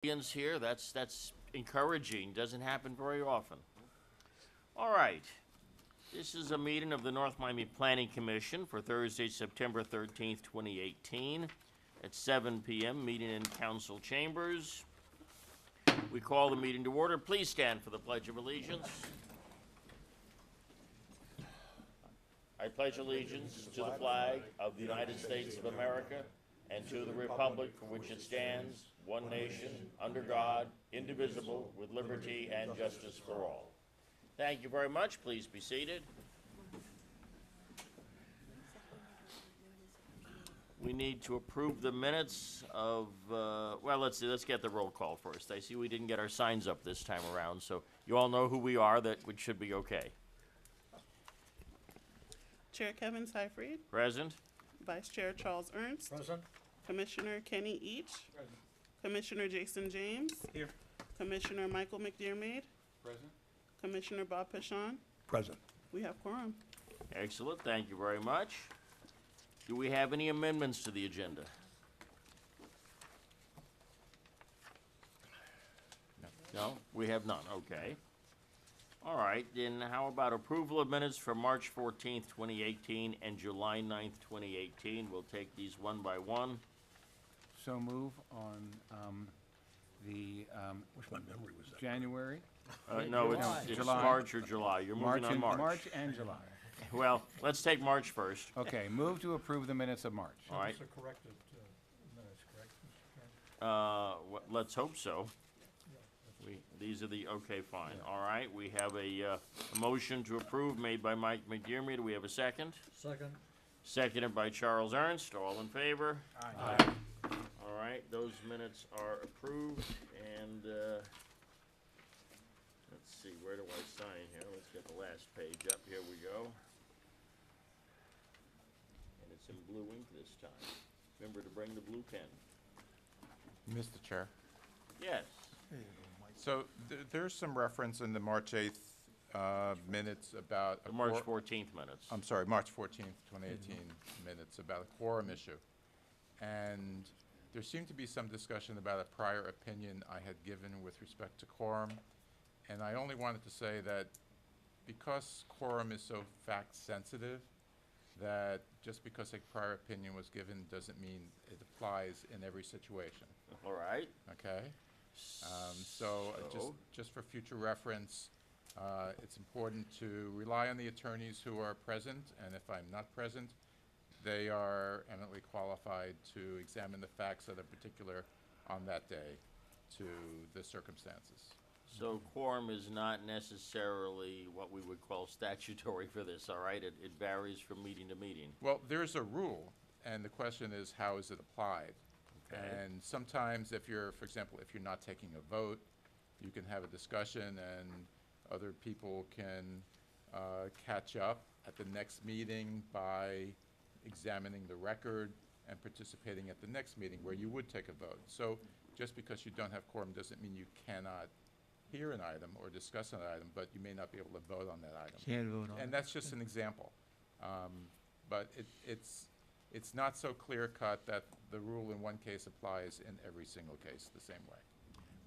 Audience here, that's encouraging, doesn't happen very often. All right, this is a meeting of the North Miami Planning Commission for Thursday, September 13th, 2018, at 7 p.m., meeting in council chambers. We call the meeting to order. Please stand for the Pledge of Allegiance. I pledge allegiance to the flag of the United States of America and to the republic for which it stands, one nation, under God, indivisible, with liberty and justice for all. Thank you very much. Please be seated. We need to approve the minutes of, well, let's get the roll call first. I see we didn't get our signs up this time around, so you all know who we are, which should be okay. Chair Kevin Seifried, Present? Vice Chair Charles Ernst, Present. Commissioner Kenny Each, Present. Commissioner Jason James, Here. Commissioner Michael McDermott, Present. Commissioner Bob Pashon. Present. We have quorum. Excellent, thank you very much. Do we have any amendments to the agenda? No, we have none, okay. All right, then how about approval of minutes for March 14th, 2018 and July 9th, 2018? We'll take these one by one. So move on Which one memory was that? January, No, it's July. March or July. You're moving on March. March and July. Well, let's take March first. Okay, move to approve the minutes of March. All right, These are corrected minutes, correct, Mr. Chairman? let's hope so. These are the, okay, fine. All right, we have a motion to approve made by Mike McDermott. Do we have a second? Second. Seconded by Charles Ernst. All in favor? Aye. All right, those minutes are approved, and, let's see, where do I sign here? Let's get the last page up. Here we go. And it's in blue ink this time. Remember to bring the blue pen. Mr. Chair, Yes. so there's some reference in the March 8th minutes about. The March 14th minutes. I'm sorry, March 14th, 2018 minutes about a quorum issue. And there seemed to be some discussion about a prior opinion I had given with respect to quorum. And I only wanted to say that because quorum is so fact-sensitive, that just because a prior opinion was given doesn't mean it applies in every situation, All right. okay? So just for future reference, it's important to rely on the attorneys who are present, and if I'm not present, they are eminently qualified to examine the facts that are particular on that day to the circumstances. So quorum is not necessarily what we would call statutory for this, all right? It varies from meeting to meeting. Well, there's a rule, and the question is, how is it applied? Okay. And sometimes if you're, for example, if you're not taking a vote, you can have a discussion and other people can catch up at the next meeting by examining the record and participating at the next meeting where you would take a vote. So just because you don't have quorum doesn't mean you cannot hear an item or discuss an item, but you may not be able to vote on that item. Can't vote on And that's just an example. But it's not so clear-cut that the rule in one case applies in every single case the same way.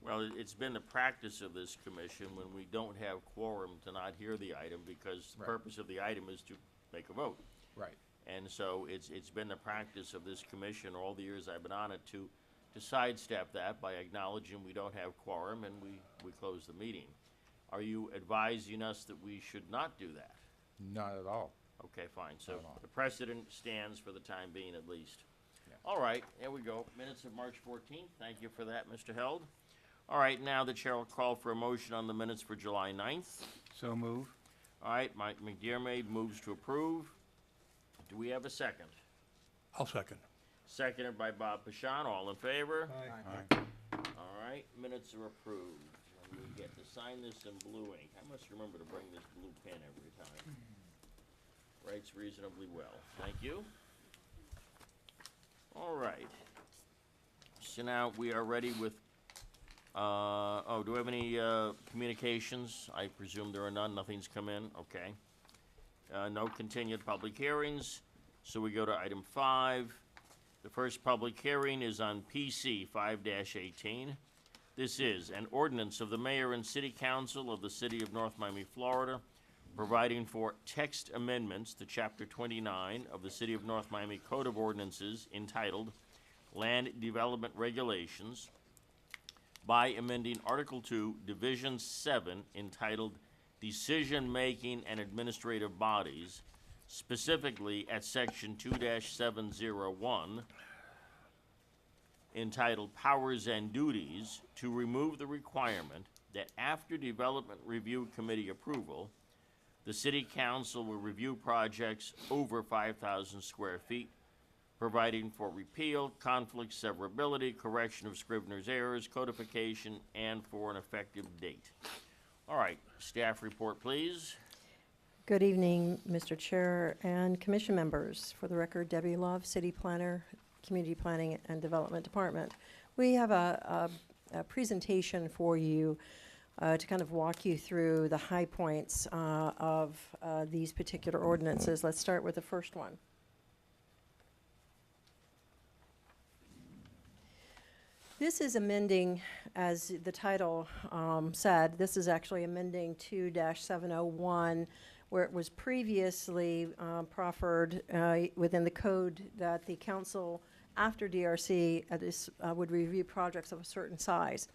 Well, it's been the practice of this commission when we don't have quorum to not hear the item because the Right. purpose of the item is to make a vote. Right. And so it's been the practice of this commission all the years I've been on it to sidestep that by acknowledging we don't have quorum and we close the meeting. Are you advising us that we should not do that? Not at all. Okay, fine, so Not at all. the precedent stands for the time being at least. Yeah. All right, there we go, minutes of March 14th, thank you for that, Mr. Held. All right, now the chair will call for a motion on the minutes for July 9th. So move. All right, Mike McDermott moves to approve. Do we have a second? I'll second. Seconded by Bob Pashon, all in favor? Aye. All right, minutes are approved. And we get to sign this in blue ink. I must remember to bring this blue pen every time. Writes reasonably well. Thank you. All right. So now we are ready with, do we have any communications? I presume there are none. Nothing's come in. Okay. No continued public hearings. So we go to item 5. The first public hearing is on PC 5-18. This is an ordinance of the mayor and city council of the city of North Miami, Florida, providing for text amendments to Chapter 29 of the City of North Miami Code of Ordinances entitled Land Development Regulations by amending Article 2, Division 7, entitled Decision-Making and Administrative Bodies, specifically at Section 2-701, entitled Powers and Duties, to remove the requirement that after Development Review Committee approval, the City Council will review projects over 5,000 square feet, providing for repeal, conflict severability, correction of Scrivener's errors, codification, and for an effective date. All right, staff report, please. Good evening, Mr. Chair and commission members. For the record, Debbie Love, City Planner, Community Planning and Development Department. We have a presentation for you to kind of walk you through the high points of these particular ordinances. Let's start with the first one. This is amending, as the title said, this is actually amending 2-701, where it was previously proffered within the code that the council, after DRC, would review projects of a certain size.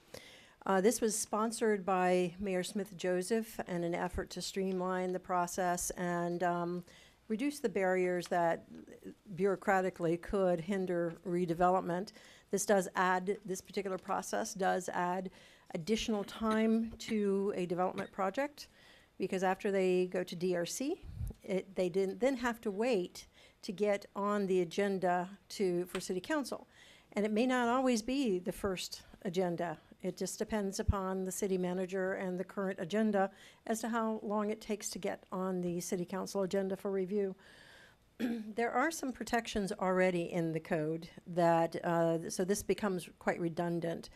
This was sponsored by Mayor Smith Joseph in an effort to streamline the process and reduce the barriers that bureaucratically could hinder redevelopment. This particular process does add additional time to a development project, because after they go to DRC, they didn't then have to wait to get on the agenda for City Council. And it may not always be the first agenda. It just depends upon the city manager and the current agenda as to how long it takes to get on the City Council agenda for review. There are some protections already in the code that, so this becomes quite redundant.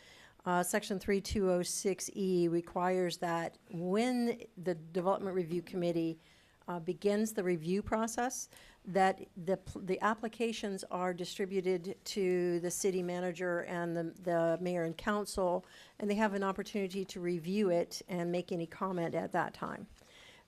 Section 3206E requires that when the Development Review Committee begins the review process, that the applications are distributed to the city manager and the mayor and council, and they have an opportunity to review it and make any comment at that time.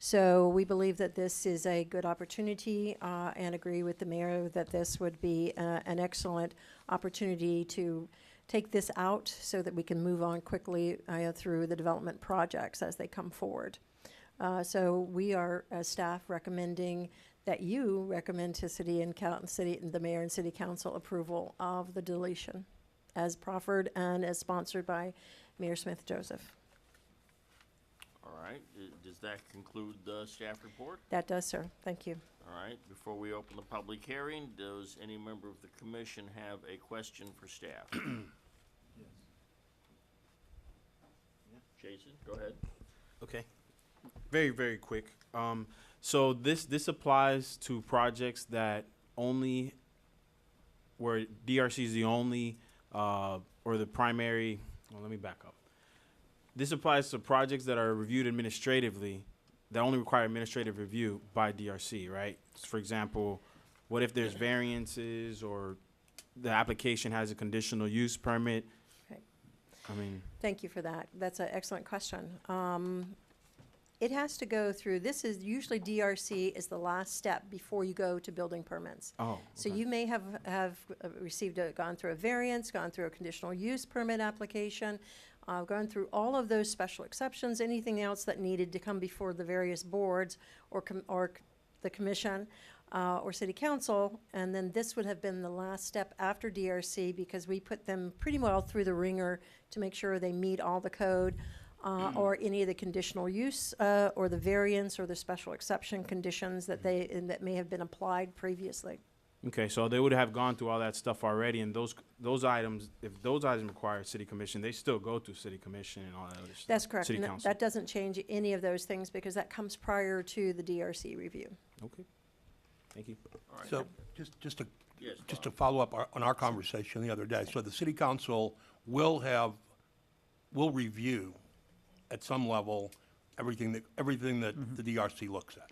So we believe that this is a good opportunity and agree with the mayor that this would be an excellent opportunity to take this out so that we can move on quickly through the development projects as they come forward. So we are, as staff, recommending that you recommend to the mayor and city council approval of the deletion as proffered and as sponsored by Mayor Smith Joseph. All right, does that conclude the staff report? That does, sir. Thank you. All right, before we open the public hearing, does any member of the commission have a question for staff? Jason, go ahead. Okay. Very, very quick. So this applies to projects that only, where DRC is the only, or the primary, well, let me back up. This applies to projects that are reviewed administratively, that only require administrative review by DRC, right? For example, what if there's variances or the application has a conditional use permit? Okay. I mean, Thank you for that. That's an excellent question. It has to go through, this is usually DRC is the last step before you go to building permits. oh, So okay. you may have gone through a variance, gone through a conditional use permit application, gone through all of those special exceptions, anything else that needed to come before the various boards or the commission or city council, and then this would have been the last step after DRC because we put them pretty well through the ringer to make sure they meet all the code or any of the conditional use or the variance or the special exception conditions that that may have been applied previously. Okay, so they would have gone through all that stuff already, and those items, if those items require city commission, they still go to city commission and all that other stuff. That's correct. City And council. that doesn't change any of those things because that comes prior to the DRC review. Okay, thank you. All right. So, just Yes, to follow up on our conversation the other day, so the city council will review at some level everything that the DRC looks at.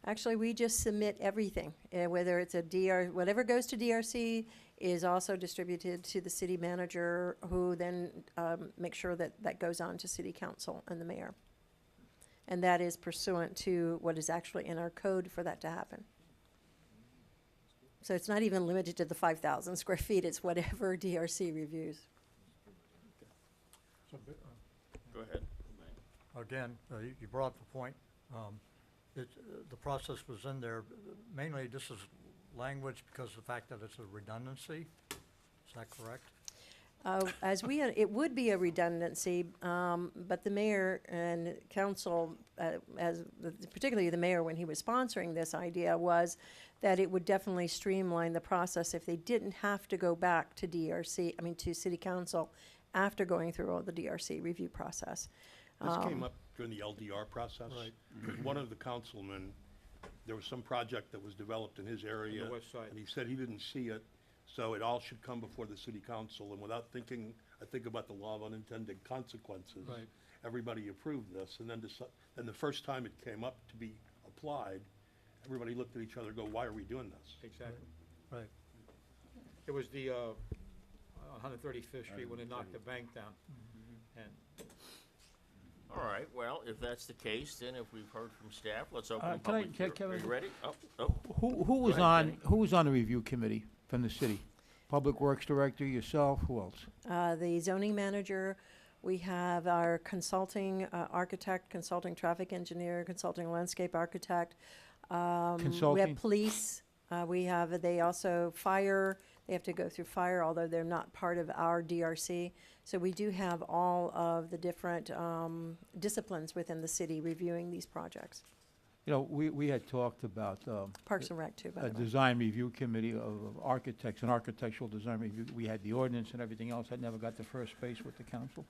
Actually, we just submit everything, whether it's whatever goes to DRC is also distributed to the city manager, who then makes sure that that goes on to city council and the mayor. And that is pursuant to what is actually in our code for that to happen. So it's not even limited to the 5,000 square feet, it's whatever DRC reviews. So, Go ahead. again, you brought up the point. The process was in there. Mainly, this is language because of the fact that it's a redundancy. Is that correct? As we, it would be a redundancy, but the mayor and council, particularly the mayor when he was sponsoring this idea, was that it would definitely streamline the process if they didn't have to go back to to city council after going through all the DRC review process. This came up during the LDR process. Right. Because one of the councilmen, there was some project that was developed in his area. west side. And he said he didn't see it, so it all should come before the city council. And without thinking, I think about the law of unintended consequences. Right. Everybody approved this, and then the first time it came up to be applied, everybody looked at each other and go, why are we doing this? Exactly. Right. It was the, 135th Street when they knocked the bank down. And All right, well, if that's the case, then if we've heard from staff, let's open the Can I- public can- hearing. can I- Are you ready? Oh, Who was ahead, on, Kenny. who was on the review committee from the city? Public Works Director, yourself, who else? The zoning manager, we have our consulting architect, consulting traffic engineer, consulting landscape architect. We Consulting? have police, they also fire, they have to go through fire, although they're not part of our DRC. So we do have all of the different disciplines within the city reviewing these projects. You know, we had talked about Parks and Rec too, by a the way. design review committee of architects, an architectural design review. We had the ordinance and everything else. I never got to first base with the council.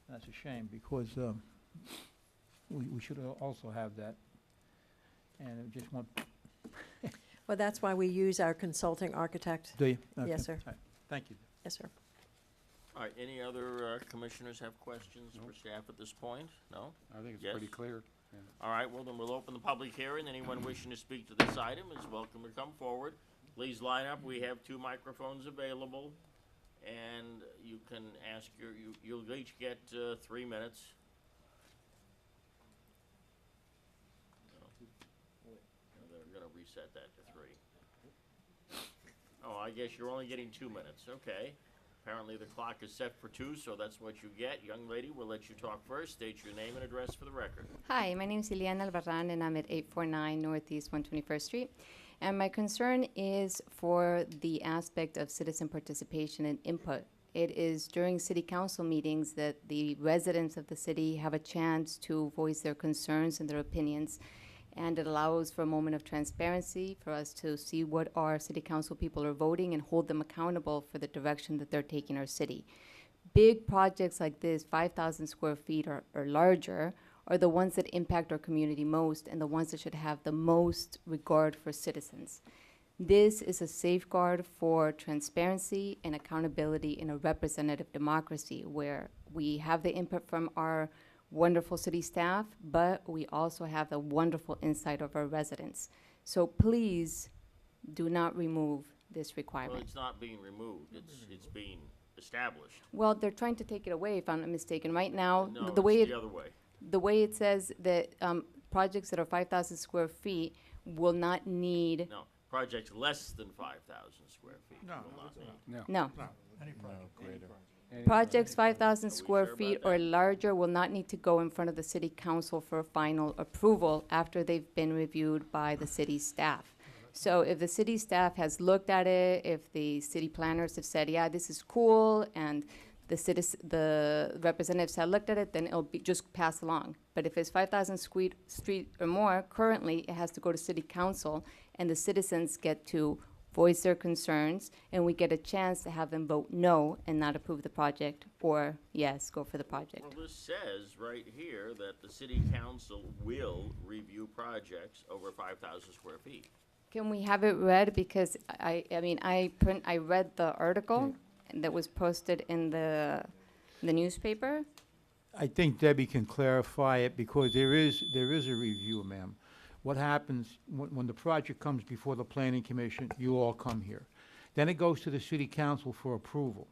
That's a shame, because we should also have that. And it just want, Well, that's why we use our consulting architect. do you? Yes, Okay. sir. All right. Thank you. Yes, sir. all right, any other commissioners have questions for staff at this point? No? I think it's Yes. pretty clear. All right, well, then we'll open the public hearing. Anyone wishing to speak to this item is welcome to come forward. Please line up. We have 2 microphones available, and you can ask you'll each get 3 minutes. They're gonna reset that to 3. Oh, I guess you're only getting 2 minutes, okay. Apparently the clock is set for 2, so that's what you get. Young lady, we'll let you talk first. State your name and address for the record. Hi, my name is Ileana Albarran, and I'm at 849 Northeast 121st Street. And my concern is for the aspect of citizen participation and input. It is during city council meetings that the residents of the city have a chance to voice their concerns and their opinions. And it allows for a moment of transparency for us to see what our city council people are voting and hold them accountable for the direction that they're taking our city. Big projects like this, 5,000 square feet or larger, are the ones that impact our community most and the ones that should have the most regard for citizens. This is a safeguard for transparency and accountability in a representative democracy where we have the input from our wonderful city staff, but we also have the wonderful insight of our residents. So please do not remove this Well, requirement. it's not being removed, it's being established. Well, they're trying to take it away, if I'm not mistaken. Right now, No, the way it's the other way. it says that projects that are 5,000 square feet will not need, No, projects less than 5,000 square feet No, will not need. No. no. Any project. Any- Projects 5,000 Are we square sure feet about or that? larger will not need to go in front of the city council for final approval after they've been reviewed by the city staff. So if the city staff has looked at it, if the city planners have said, yeah, this is cool, and the representatives have looked at it, then it'll be just passed along. But if it's 5,000 street or more, currently it has to go to city council, and the citizens get to voice their concerns, and we get a chance to have them vote no and not approve the project, or yes, go for the project. Well, this says right here that the city council will review projects over 5,000 square feet. Can we have it read? Because I read the article that was posted in the newspaper. I think Debbie can clarify it, because there is a review, ma'am. What happens when the project comes before the planning commission, you all come here. Then it goes to the city council for approval,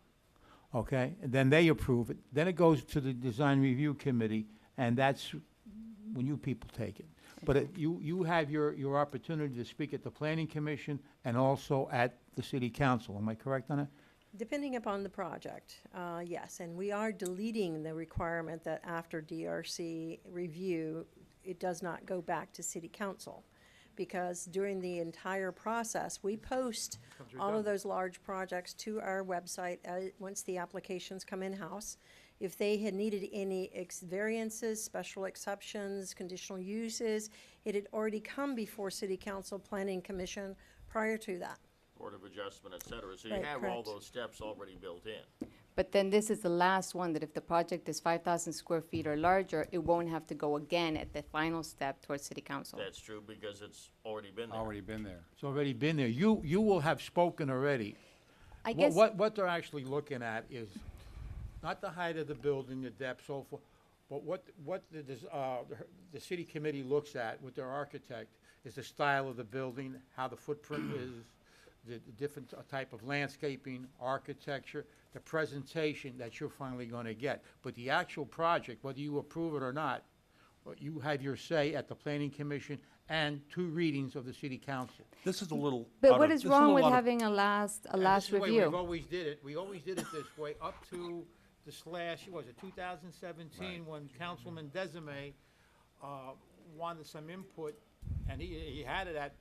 okay? And then they approve it. Then it goes to the design review committee, and that's when you people take it. But you have your opportunity to speak at the planning commission and also at the city council. Am I correct on that? Depending upon the project, yes, and we are deleting the requirement that after DRC review, it does not go back to city council. Because during the entire process, we post all of those large projects to our website, once the applications come in-house. If they had needed any variances, special exceptions, conditional uses, it had already come before city council, planning commission prior to that. Board of Adjustment, et cetera. So you Right, have all correct. those steps already built in. But then this is the last one, that if the project is 5,000 square feet or larger, it won't have to go again at the final step towards city council. That's true because it's already been there. Already been there. It's already been there. You will have spoken already. I guess, What they're actually looking at is not the height of the building, the depth, so forth, but what the city committee looks at with their architect is the style of the building, how the footprint is, the different type of landscaping, architecture, the presentation that you're finally gonna get. But the actual project, whether you approve it or not, you have your say at the planning commission and 2 readings of the city council. This is a little. but out what of- is this a wrong little with out of- having a last And this is the way review? we've always did it. We always did it this way up to the what was it, 2017, when Councilman Desime wanted some input, and he had it at,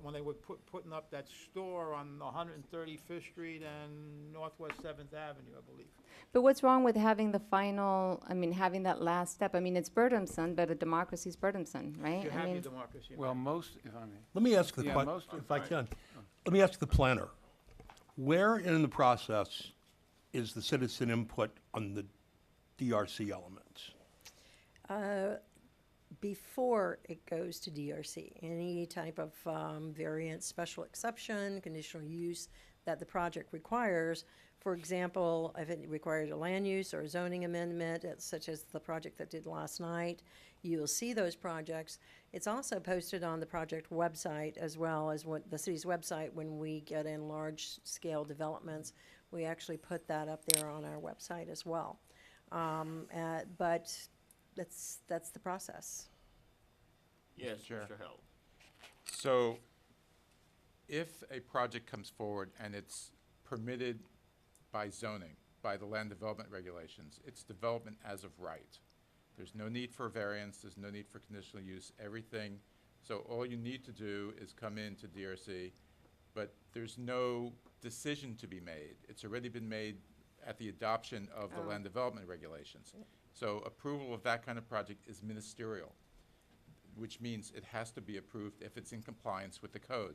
when they were putting up that store on 135th Street and Northwest 7th Avenue, I believe. But what's wrong with having the final, having that last step? I mean, it's burdensome, but a democracy is burdensome, right? You I have your mean, democracy. Well, most, if I may. Let me ask the Yeah, most question, of- if I can. Let me ask the planner. Where in the process is the citizen input on the DRC elements? Before it goes to DRC, any type of variance, special exception, conditional use that the project requires. For example, if it requires a land use or a zoning amendment, such as the project that did last night, you'll see those projects. It's also posted on the project website as well as what the city's website. When we get in large-scale developments, we actually put that up there on our website as well. But that's the process. Yes, Chair. Mr. Held. So if a project comes forward and it's permitted by zoning, by the land development regulations, it's development as of right. There's no need for variance, there's no need for conditional use, everything. So all you need to do is come into DRC, but there's no decision to be made. It's already been made at the adoption of the land development regulations. So approval of that kind of project is ministerial, which means it has to be approved if it's in compliance with the code.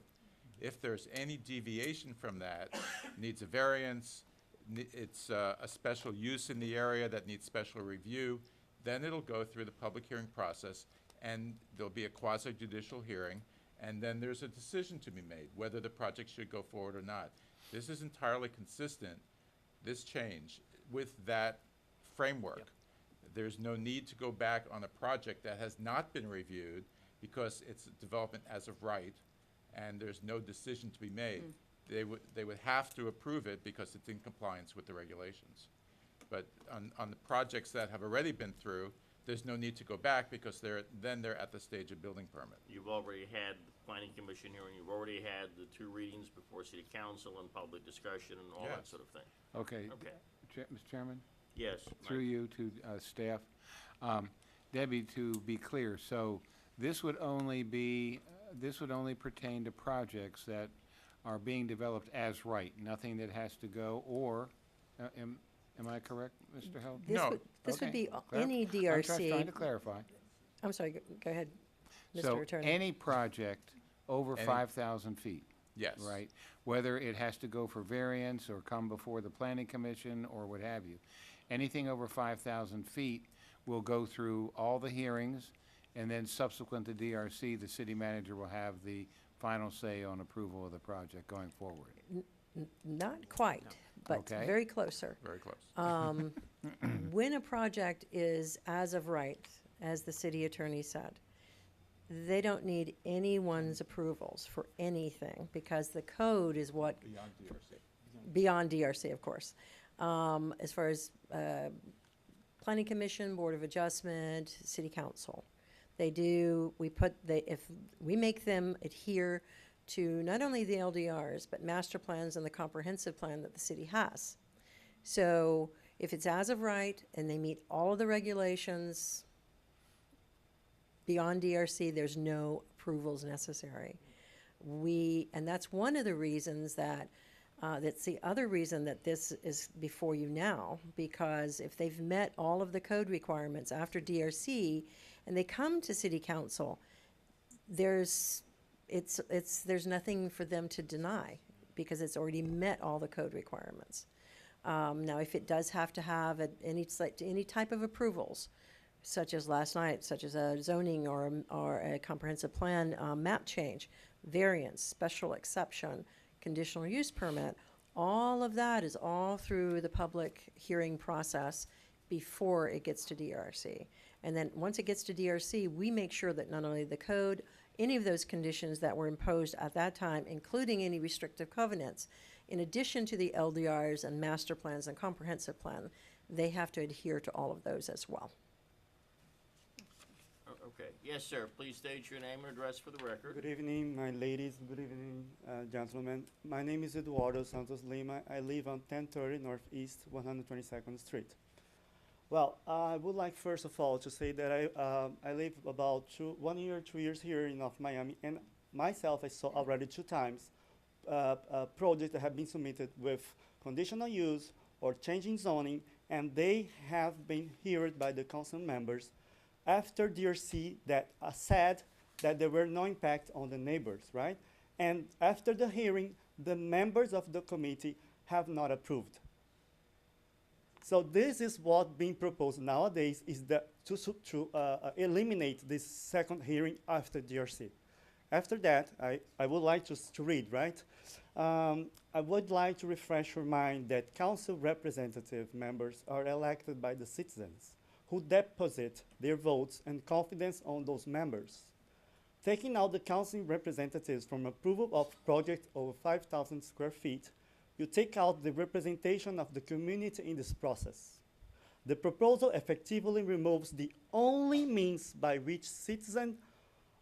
If there's any deviation from that, needs a variance, it's a special use in the area that needs special review, then it'll go through the public hearing process, and there'll be a quasi-judicial hearing, and then there's a decision to be made, whether the project should go forward or not. This is entirely consistent, this change, with that framework. There's no need to go back on a project that has not been reviewed because it's development as of right, and there's no decision to be made. They would have to approve it because it's in compliance with the regulations. But on the projects that have already been through, there's no need to go back because they're at the stage of building permit. You've already had the planning commission hearing, you've already had the 2 readings before city council and public discussion and all that Yes. sort of thing. Okay, Okay, Mr. Chairman, yes. through Mike. you to staff. Debbie, to be clear, so this would only pertain to projects that are being developed as right, nothing that has to go, or, am I correct, Mr. Held? No. This would Okay. be any I'm just trying DRC. to clarify. I'm sorry, go ahead, So Mr. Attorney. any project over Any- 5,000 feet, Yes. right? Whether it has to go for variance or come before the planning commission or what have you. Anything over 5,000 feet will go through all the hearings, and then subsequent to DRC, the city manager will have the final say on approval of the project going forward. Not quite, but Okay. very close, sir. Very close. When a project is as of right, as the city attorney said, They don't need anyone's approvals for anything, because the code is what, Beyond DRC. beyond DRC, of course. As far as Planning Commission, Board of Adjustment, City Council. If we make them adhere to not only the LDRs, but master plans and the comprehensive plan that the city has. So if it's as of right and they meet all of the regulations beyond DRC, there's no approvals necessary. And that's one of the reasons that's the other reason that this is before you now, because if they've met all of the code requirements after DRC and they come to City Council, there's nothing for them to deny, because it's already met all the code requirements. Now, if it does have to have any type of approvals, such as last night, such as a zoning or a comprehensive plan map change, variance, special exception, conditional use permit, all of that is all through the public hearing process before it gets to DRC. And then once it gets to DRC, we make sure that not only the code, any of those conditions that were imposed at that time, including any restrictive covenants, in addition to the LDRs and master plans and comprehensive plan, they have to adhere to all of those as well. Okay, yes, sir, please state your name and address for the record. Good evening, my ladies. Good evening, gentlemen. My name is Eduardo Santos Lima. I live on 1030 Northeast 122nd Street. Well, I would like first of all to say that I live about 1 year, 2 years here in North Miami, and myself I saw already 2 times projects that have been submitted with conditional use or changing zoning, and they have been heard by the council members after DRC that said that there were no impact on the neighbors, right? And after the hearing, the members of the committee have not approved. So this is what being proposed nowadays, is that to eliminate this second hearing after DRC. After that, I would like to read, right? I would like to refresh your mind that council representative members are elected by the citizens, who deposit their votes and confidence on those members. Taking out the council representatives from approval of projects over 5,000 square feet, you take out the representation of the community in this process. The proposal effectively removes the only means by which citizens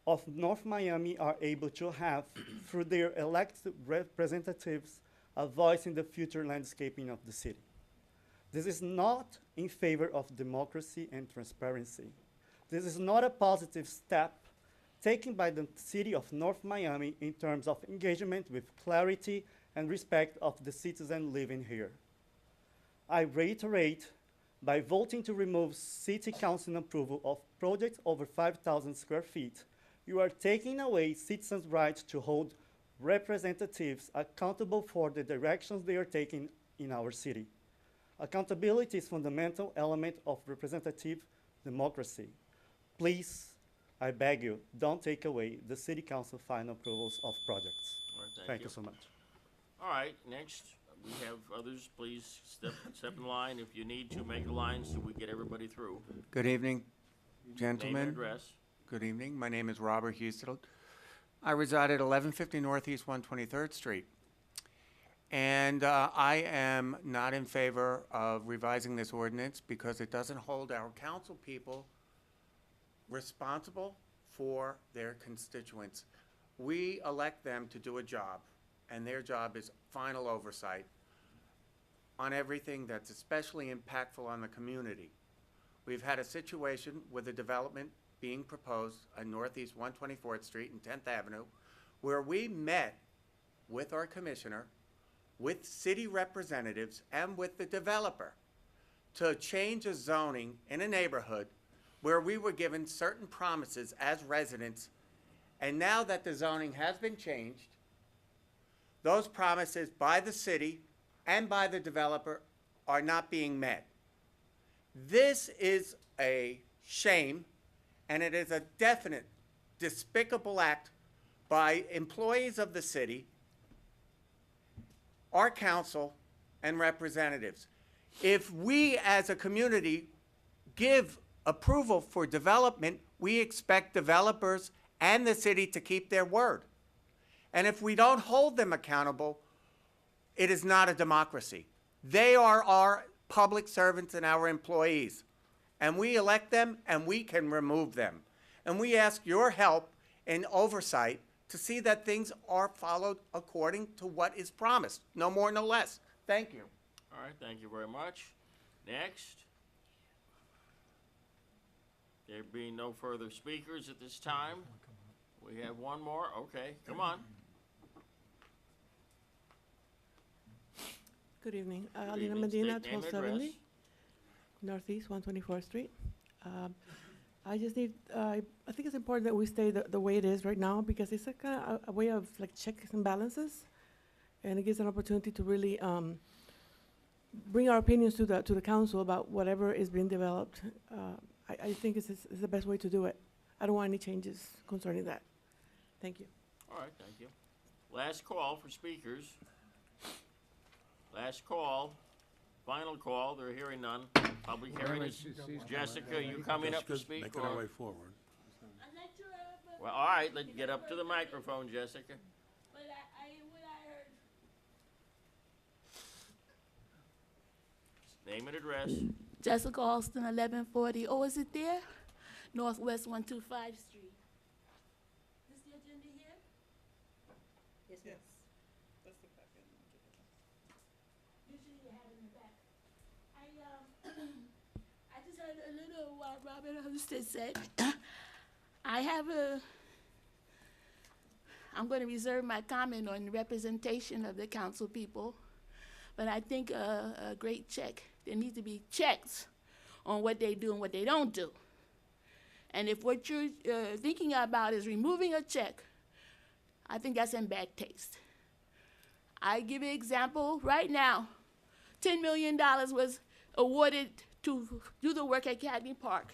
of North Miami are able to have, through their elected representatives, a voice in the future landscaping of the city. This is not in favor of democracy and transparency. This is not a positive step taken by the city of North Miami in terms of engagement with clarity and respect of the citizen living here. I reiterate, by voting to remove city council approval of projects over 5,000 square feet, you are taking away citizens' right to hold representatives accountable for the directions they are taking in our city. Accountability is a fundamental element of representative democracy. Please, I beg you, don't take away the city council final approvals of projects. All right, Thank you so much. All right, next, we have others, please step in line if you need to, make a line so we get everybody through. Good evening, Name and gentlemen. address. Good evening. My name is Robert Houston. I reside at 1150 Northeast 123rd Street. And I am not in favor of revising this ordinance because it doesn't hold our council people responsible for their constituents. We elect them to do a job, and their job is final oversight on everything that's especially impactful on the community. We've had a situation with a development being proposed on Northeast 124th Street and 10th Avenue, where we met with our commissioner, with city representatives, and with the developer to change a zoning in a neighborhood where we were given certain promises as residents, and now that the zoning has been changed, those promises by the city and by the developer are not being met. This is a shame, and it is a definite despicable act by employees of the city, our council, and representatives. If we as a community give approval for development, we expect developers and the city to keep their word. And if we don't hold them accountable, it is not a democracy. They are our public servants and our employees. And we elect them and we can remove them. And we ask your help in oversight to see that things are followed according to what is promised, no more, no less. Thank you. All right, thank you very much. Next. There being no further speakers at this time, we have one more. Okay, come on. Good evening. Good Alina evening. Medina, State name and 1270 Northeast 124th Street. I just need, I think it's important that we stay the way it is right now because it's a kind of a way of like checks and balances. And it gives an opportunity to really bring our opinions to the council about whatever is being developed. I think it's the best way to do it. I don't want any changes concerning that. Thank you. All right, thank you. Last call for speakers. Last call, final call, they're hearing none. Public hearing is, Jessica, you coming up to speak? Making or- our way forward. Well, all right, let's get up to the microphone, Jessica. Name and address. Jessica Alston, 1140, oh, is it there? Northwest 125 Street. Is the agenda here? Yes, ma'am. That's the packet. Usually you have it in the back. I just heard a little what Robert Husted said. I'm going to reserve my comment on the representation of the council people, but I think a great check. There needs to be checks on what they do and what they don't do. And if what you're thinking about is removing a check, I think that's in bad taste. I give you an example right now. $10 million was awarded to do the work at Academy Park.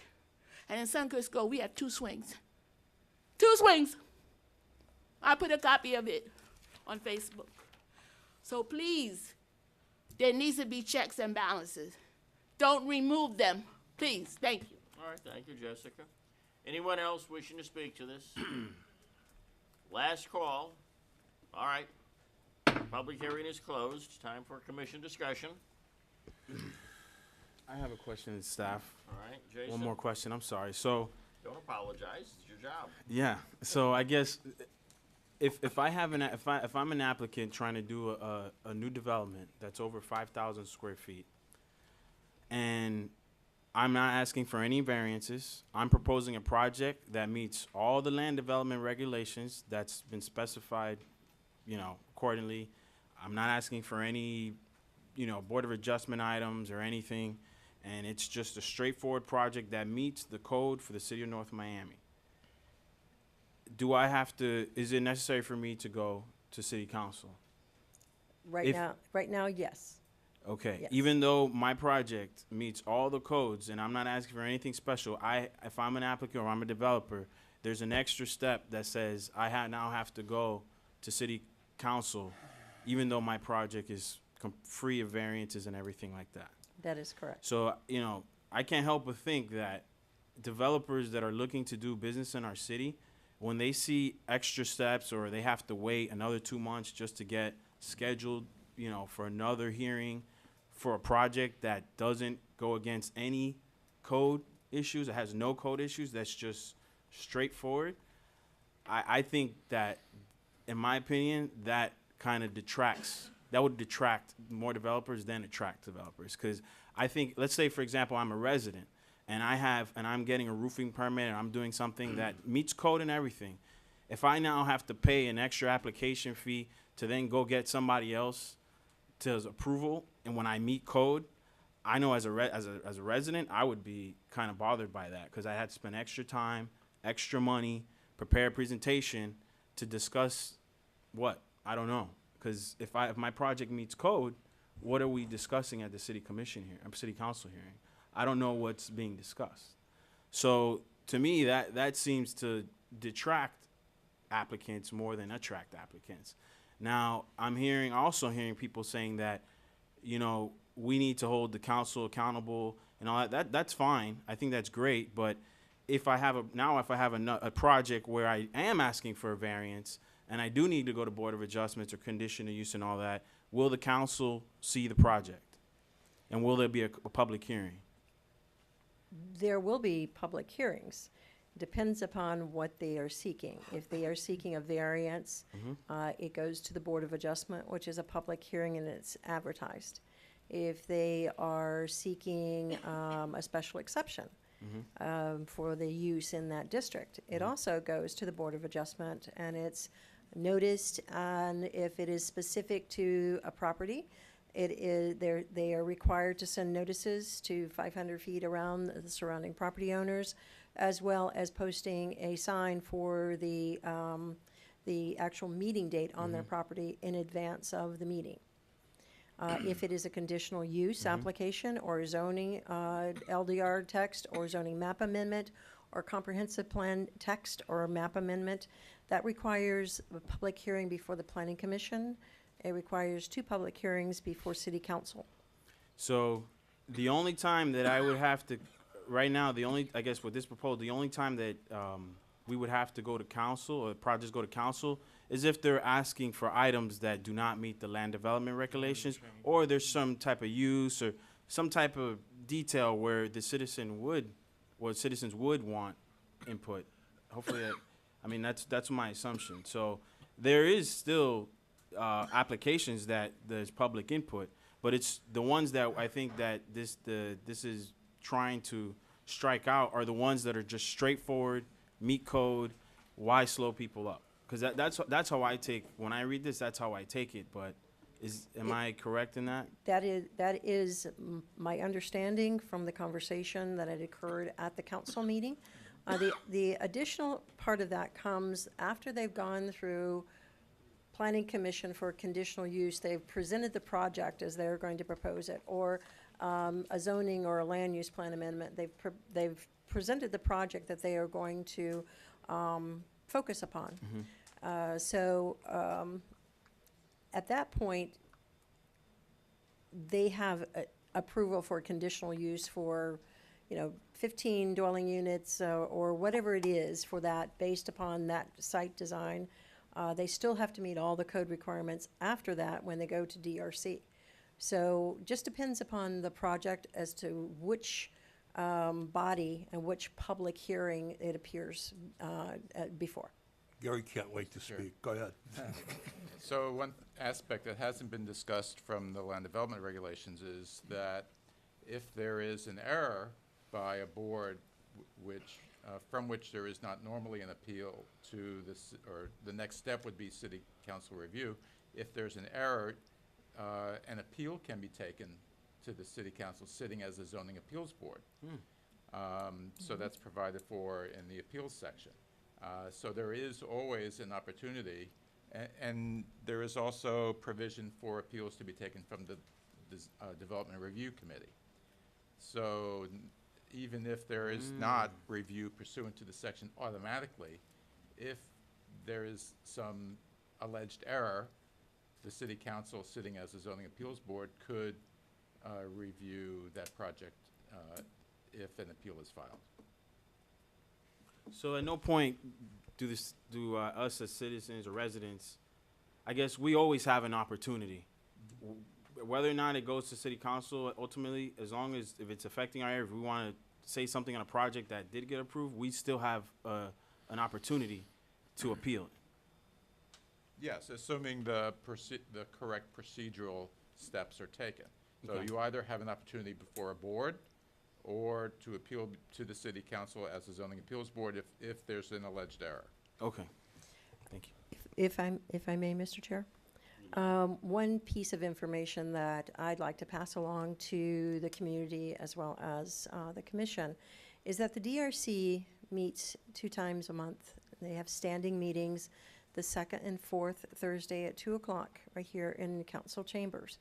And in Suncrest we have 2 swings. 2 swings. I put a copy of it on Facebook. So please, there needs to be checks and balances. Don't remove them, please. Thank you. All right, thank you, Jessica. Anyone else wishing to speak to this? Last call. All right. Public hearing is closed. Time for commission discussion. I have a question to staff. All right, Jason. One more question, I'm sorry. So, Don't apologize. It's your job. yeah, so I guess if I'm an applicant trying to do a new development that's over 5,000 square feet, and I'm not asking for any variances, I'm proposing a project that meets all the land development regulations that's been specified, accordingly. I'm not asking for any, Board of Adjustment items or anything, and it's just a straightforward project that meets the code for the city of North Miami. Is it necessary for me to go to city council? Right now, yes. Okay, Yes. even though my project meets all the codes and I'm not asking for anything special, if I'm an applicant or I'm a developer, there's an extra step that says I now have to go to city council, even though my project is free of variances and everything like that. That is correct. So, I can't help but think that developers that are looking to do business in our city, when they see extra steps or they have to wait another 2 months just to get scheduled, for another hearing for a project that doesn't go against any code issues, it has no code issues, that's just straightforward. I think that, in my opinion, that kind of would detract more developers than attract developers. Because I think, let's say, for example, I'm a resident and I'm getting a roofing permit and I'm doing something that meets code and everything. If I now have to pay an extra application fee to then go get somebody else to approval, and when I meet code, I know as a resident, I would be kind of bothered by that because I had to spend extra time, extra money, prepare a presentation to discuss what? I don't know. Because if my project meets code, what are we discussing at the city council hearing? I don't know what's being discussed. So to me, that seems to detract applicants more than attract applicants. Now, I'm also hearing people saying that, we need to hold the council accountable and all that. That's fine. I think that's great. But if I have a project where I am asking for a variance and I do need to go to Board of Adjustments or conditional use and all that, will the council see the project? And will there be a public hearing? There will be public hearings. Depends upon what they are seeking. If they are seeking a variance, it goes to the Board of Adjustment, which is a public hearing, and it's advertised. If they are seeking a special exception for the use in that district, it also goes to the Board of Adjustment, and it's noticed. And if it is specific to a property, they are required to send notices to 500 feet around the surrounding property owners, as well as posting a sign for the actual meeting date on their property in advance of the meeting. If it is a conditional use application or zoning LDR text or zoning map amendment or comprehensive plan text or map amendment, that requires a public hearing before the Planning Commission. It requires 2 public hearings before City Council. So the only time that I would have to, right now, I guess with this proposal, the only time that we would have to go to council or projects go to council is if they're asking for items that do not meet the land development regulations, or there's some type of use or some type of detail where the citizens would want input. Hopefully that's my assumption. So there is still applications that there's public input, but it's the ones that I think that this is trying to strike out are the ones that are just straightforward, meet code. Why slow people up? Because that's how I take, when I read this, that's how I take it. But am I correct in that? That is my understanding from the conversation that had occurred at the council meeting. The additional part of that comes after they've gone through Planning Commission for conditional use. They've presented the project as they're going to propose it, or a zoning or a land use plan amendment. They've presented the project that they are going to focus upon. At that point, they have approval for conditional use for 15 dwelling units or whatever it is for that, based upon that site design. They still have to meet all the code requirements after that when they go to DRC. So just depends upon the project as to which body and which public hearing it appears before. Gary can't wait to speak. Go ahead. So one aspect that hasn't been discussed from the land development regulations is that if there is an error by a board from which there is not normally an appeal to this, or the next step would be city council review, if there's an error, an appeal can be taken to the city council sitting as a zoning appeals board. So that's provided for in the appeals section. So there is always an opportunity, and there is also provision for appeals to be taken from the Development Review Committee. So even if there is not review pursuant to the section automatically, if there is some alleged error, the city council sitting as a zoning appeals board could review that project if an appeal is filed. So at no point do us as citizens or residents, I guess we always have an opportunity. Whether or not it goes to city council, ultimately, as long as if it's affecting our area, if we want to say something on a project that did get approved, we still have an opportunity to appeal it. Yes, assuming the correct procedural steps are taken. So Okay. you either have an opportunity before a board or to appeal to the city council as a zoning appeals board if there's an alleged error. Okay, thank you. If I may, Mr. Chair, one piece of information that I'd like to pass along to the community as well as the commission is that the DRC meets 2 times a month. They have standing meetings the 2nd and 4th Thursday at 2 o'clock right here in the council chambers.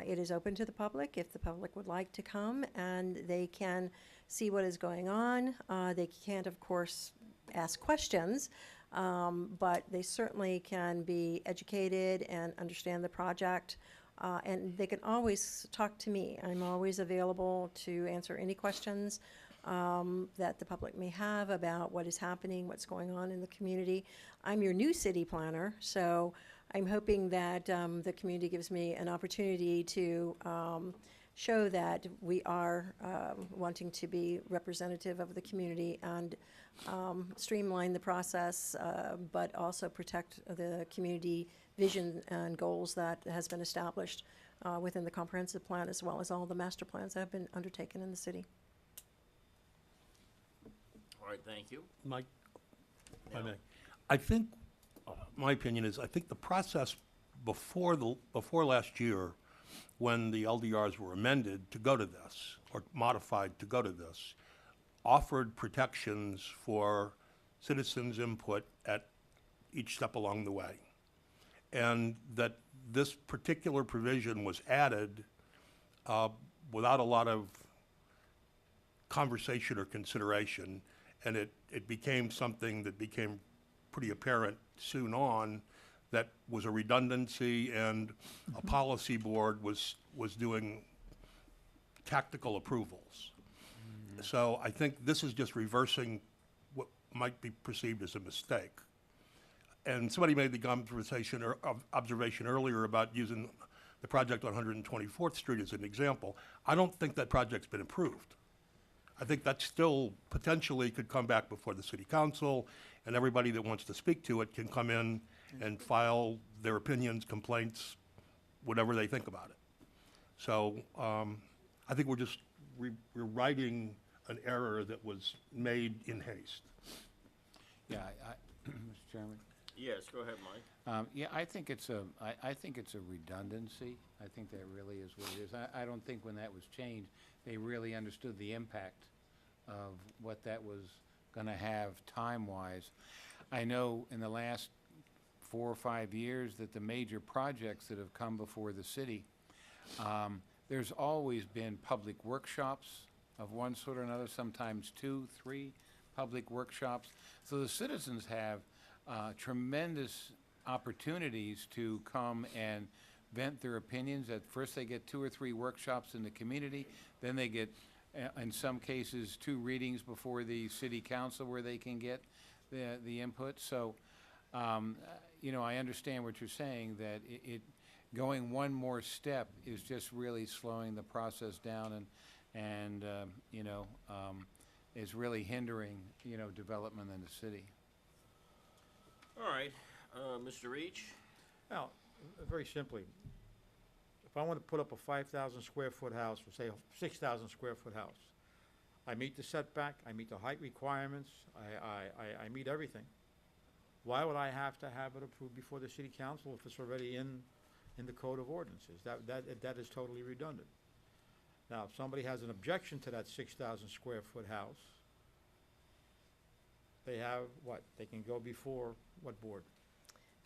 It is open to the public if the public would like to come, and they can see what is going on. They can't, of course, ask questions, but they certainly can be educated and understand the project. And they can always talk to me. I'm always available to answer any questions that the public may have about what is happening, what's going on in the community. I'm your new city planner, so I'm hoping that the community gives me an opportunity to show that we are wanting to be representative of the community and streamline the process, but also protect the community vision and goals that has been established within the comprehensive plan, as well as all the master plans that have been undertaken in the city. All right, thank you. Mike, if I Yeah. may. I think, my opinion is, I think the process before last year, when the LDRs were amended to go to this, or modified to go to this, offered protections for citizens' input at each step along the way. And that this particular provision was added without a lot of conversation or consideration, and it became something that became pretty apparent soon on that was a redundancy, and a policy board was doing tactical approvals. So I think this is just reversing what might be perceived as a mistake. And somebody made the conversation or observation earlier about using the project on 124th Street as an example. I don't think that project's been approved. I think that still potentially could come back before the city council, and everybody that wants to speak to it can come in and file their opinions, complaints, whatever they think about it. So I think we're just rewriting an error that was made in haste. Yeah, Mr. Chairman? Yes, go ahead, Mike. Yeah, I think it's a redundancy. I think that really is what it is. I don't think when that was changed, they really understood the impact of what that was gonna have time-wise. I know in the last 4 or 5 years that the major projects that have come before the city, there's always been public workshops of one sort or another, sometimes 2, 3 public workshops. So the citizens have tremendous opportunities to come and vent their opinions. At first, they get 2 or 3 workshops in the community, then they get, in some cases, 2 readings before the city council where they can get the input. So, you know, I understand what you're saying, that going one more step is just really slowing the process down and you know, is really hindering, you know, development in the city. All right, Mr. Reach? Now, very simply, if I want to put up a 5,000 square foot house, or say a 6,000 square foot house, I meet the setback, I meet the height requirements, I meet everything. Why would I have to have it approved before the city council if it's already in the code of ordinances? That is totally redundant. Now, if somebody has an objection to that 6,000 square foot house, they have what? They can go before what board?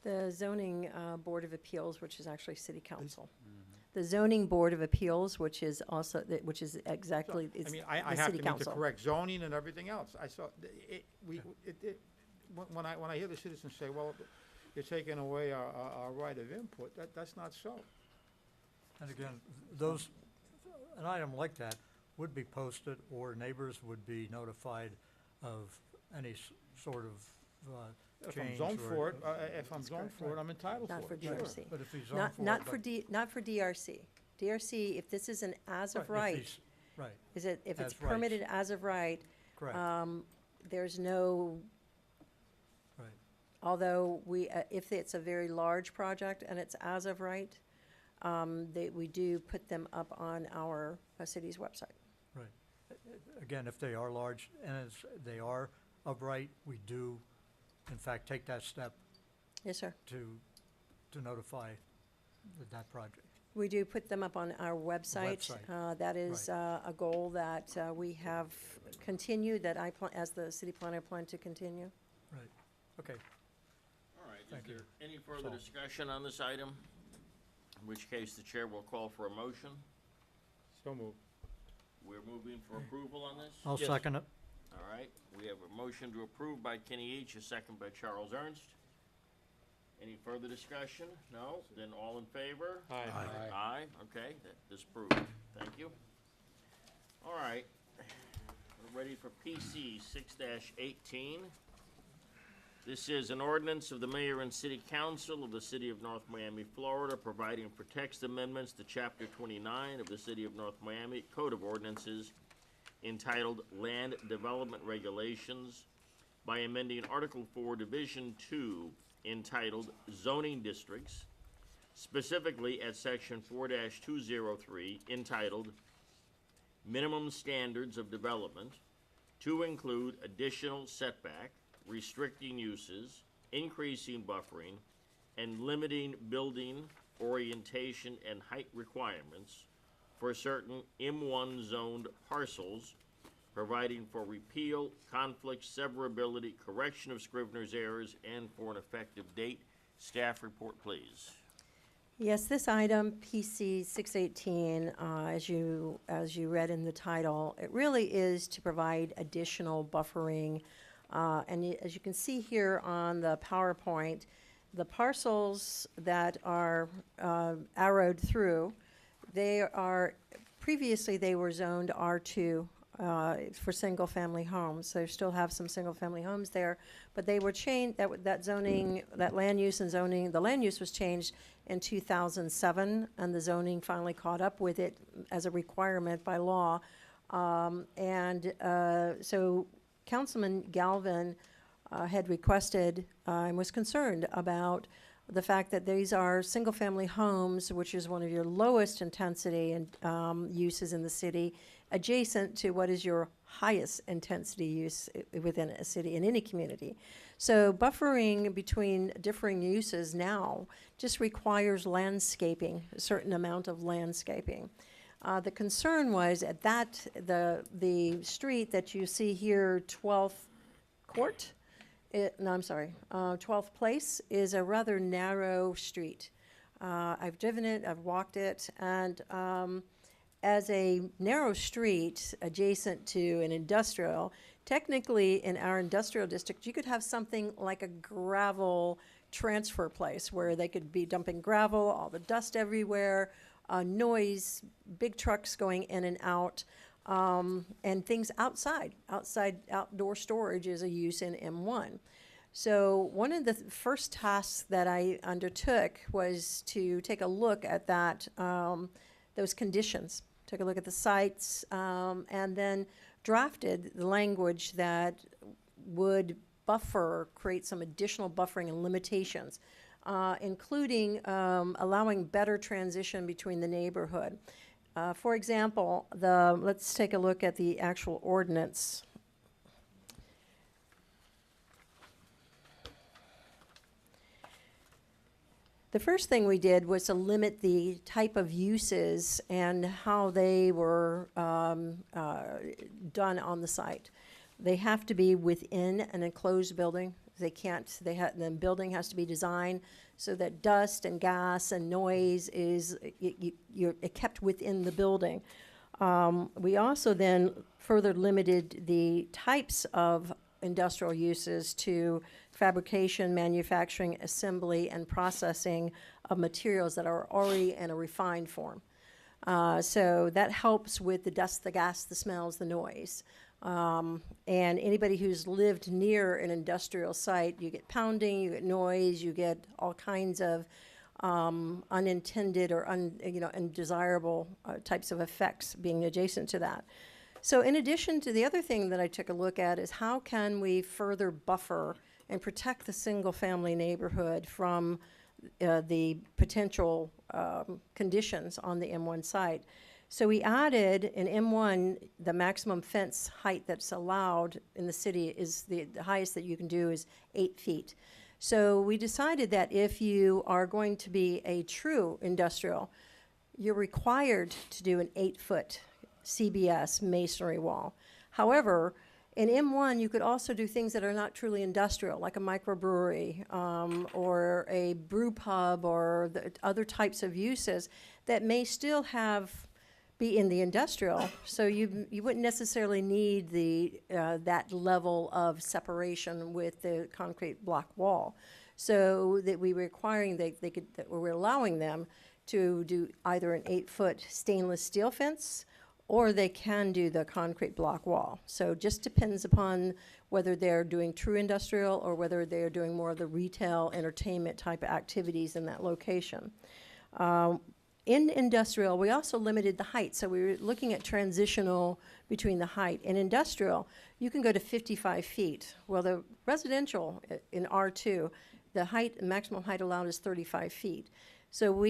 The zoning board of appeals, which is actually city council. The zoning board of appeals, which is also, which is exactly, I it's mean, the I have to city meet the council. correct zoning and everything else. I saw, when I hear the citizens say, well, you're taking away our right of input, that's not so. And again, those, an item like that would be posted, or neighbors would be notified of any sort of If I'm change zoned or- for it, if I'm zoned for it, I'm entitled Not for for it. Sure. DRC. But if he's zoned Not, for not it, for but- not for DRC. DRC, if this is an as of if right, he's- Right, is it, if it's as right. permitted as of right, correct, there's no, right. although we, if it's a very large project and it's as of right, we do put them up on our city's website. Right. Again, if they are large and they are of right, we do, in fact, take that step Yes, sir. to notify that project. We do put them up on our website. Website. That is a goal that we have continued, that I, as the city planner, plan to continue. Right, okay. All right, Thank is you. there any further So- discussion on this item? In which case, the chair will call for a motion. So moved. We're moving for approval on this? I'll second it. All right, we have a motion to approve by Kenny H., a second by Charles Ernst. Any further discussion? No? Then all in favor? Aye. Aye, okay, that disapproved. Thank you. All right, ready for PC 6-18. This is an ordinance of the mayor and city council of the city of North Miami, Florida, providing for text amendments to chapter 29 of the city of North Miami Code of Ordinances entitled Land Development Regulations by amending Article 4, Division 2, entitled Zoning Districts, specifically at section 4-203, entitled Minimum Standards of Development, to include additional setback, restricting uses, increasing buffering, and limiting building orientation and height requirements for certain M1 zoned parcels, providing for repeal, conflict, severability, correction of Scrivener's errors, and for an effective date. Staff report, please. Yes, this item, PC 618, as you read in the title, it really is to provide additional buffering. As you can see here on the PowerPoint, the parcels that are arrowed through, previously they were zoned R2 for single-family homes. So you still have some single-family homes there, but they were changed, that zoning, that land use and zoning, the land use was changed in 2007, and the zoning finally caught up with it as a requirement by law. So Councilman Galvin had requested and was concerned about the fact that these are single-family homes, which is one of your lowest intensity and uses in the city, adjacent to what is your highest intensity use within a city, in any community. So buffering between differing uses now just requires landscaping, a certain amount of landscaping. The concern was at the street that you see here, 12th Court, 12th Place, is a rather narrow street. I've driven it, I've walked it, and as a narrow street adjacent to an industrial, technically in our industrial district, you could have something like a gravel transfer place where they could be dumping gravel, all the dust everywhere, noise, big trucks going in and out, and things outside. Outdoor storage is a use in M1. So one of the first tasks that I undertook was to take a look at those conditions, took a look at the sites, and then drafted the language that would create some additional buffering and limitations, including allowing better transition between the neighborhood. For example, let's take a look at the actual ordinance. The first thing we did was to limit the type of uses and how they were done on the site. They have to be within an enclosed building. The building has to be designed so that dust and gas and noise is kept within the building. We also then further limited the types of industrial uses to fabrication, manufacturing, assembly, and processing of materials that are already in a refined form. So that helps with the dust, the gas, the smells, the noise. And anybody who's lived near an industrial site, you get pounding, you get noise, you get all kinds of unintended or undesirable types of effects being adjacent to that. So in addition to the other thing that I took a look at is how can we further buffer and protect the single-family neighborhood from the potential conditions on the M1 site. So we added in M1, the maximum fence height that's allowed in the city is the highest that you can do is 8 feet. So we decided that if you are going to be a true industrial, you're required to do an 8-foot CBS masonry wall. However, in M1, you could also do things that are not truly industrial, like a microbrewery or a brew pub or other types of uses that may still be in the industrial. So you wouldn't necessarily need that level of separation with the concrete block wall. So that we're allowing them to do either an 8-foot stainless steel fence or they can do the concrete block wall. So it just depends upon whether they're doing true industrial or whether they're doing more of the retail entertainment type of activities in that location. In industrial, we also limited the height, so we were looking at transitional between the height. In industrial, you can go to 55 feet. Well, the residential in R2, the height, maximum height allowed is 35 feet. So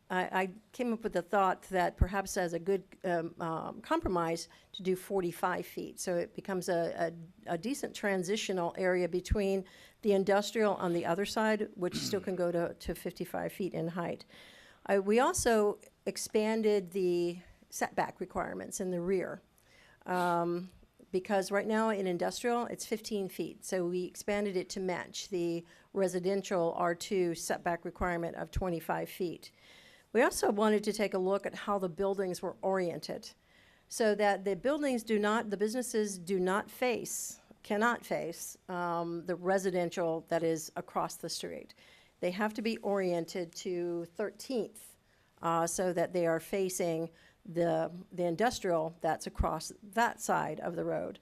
I came up with the thought that perhaps as a good compromise to do 45 feet. So it becomes a decent transitional area between the industrial on the other side, which still can go to 55 feet in height. We also expanded the setback requirements in the rear. Because right now in industrial, it's 15 feet. So we expanded it to match the residential R2 setback requirement of 25 feet. We also wanted to take a look at how the buildings were oriented so that the businesses cannot face the residential that is across the street. They have to be oriented to 13th so that they are facing the industrial that's across that side of the road.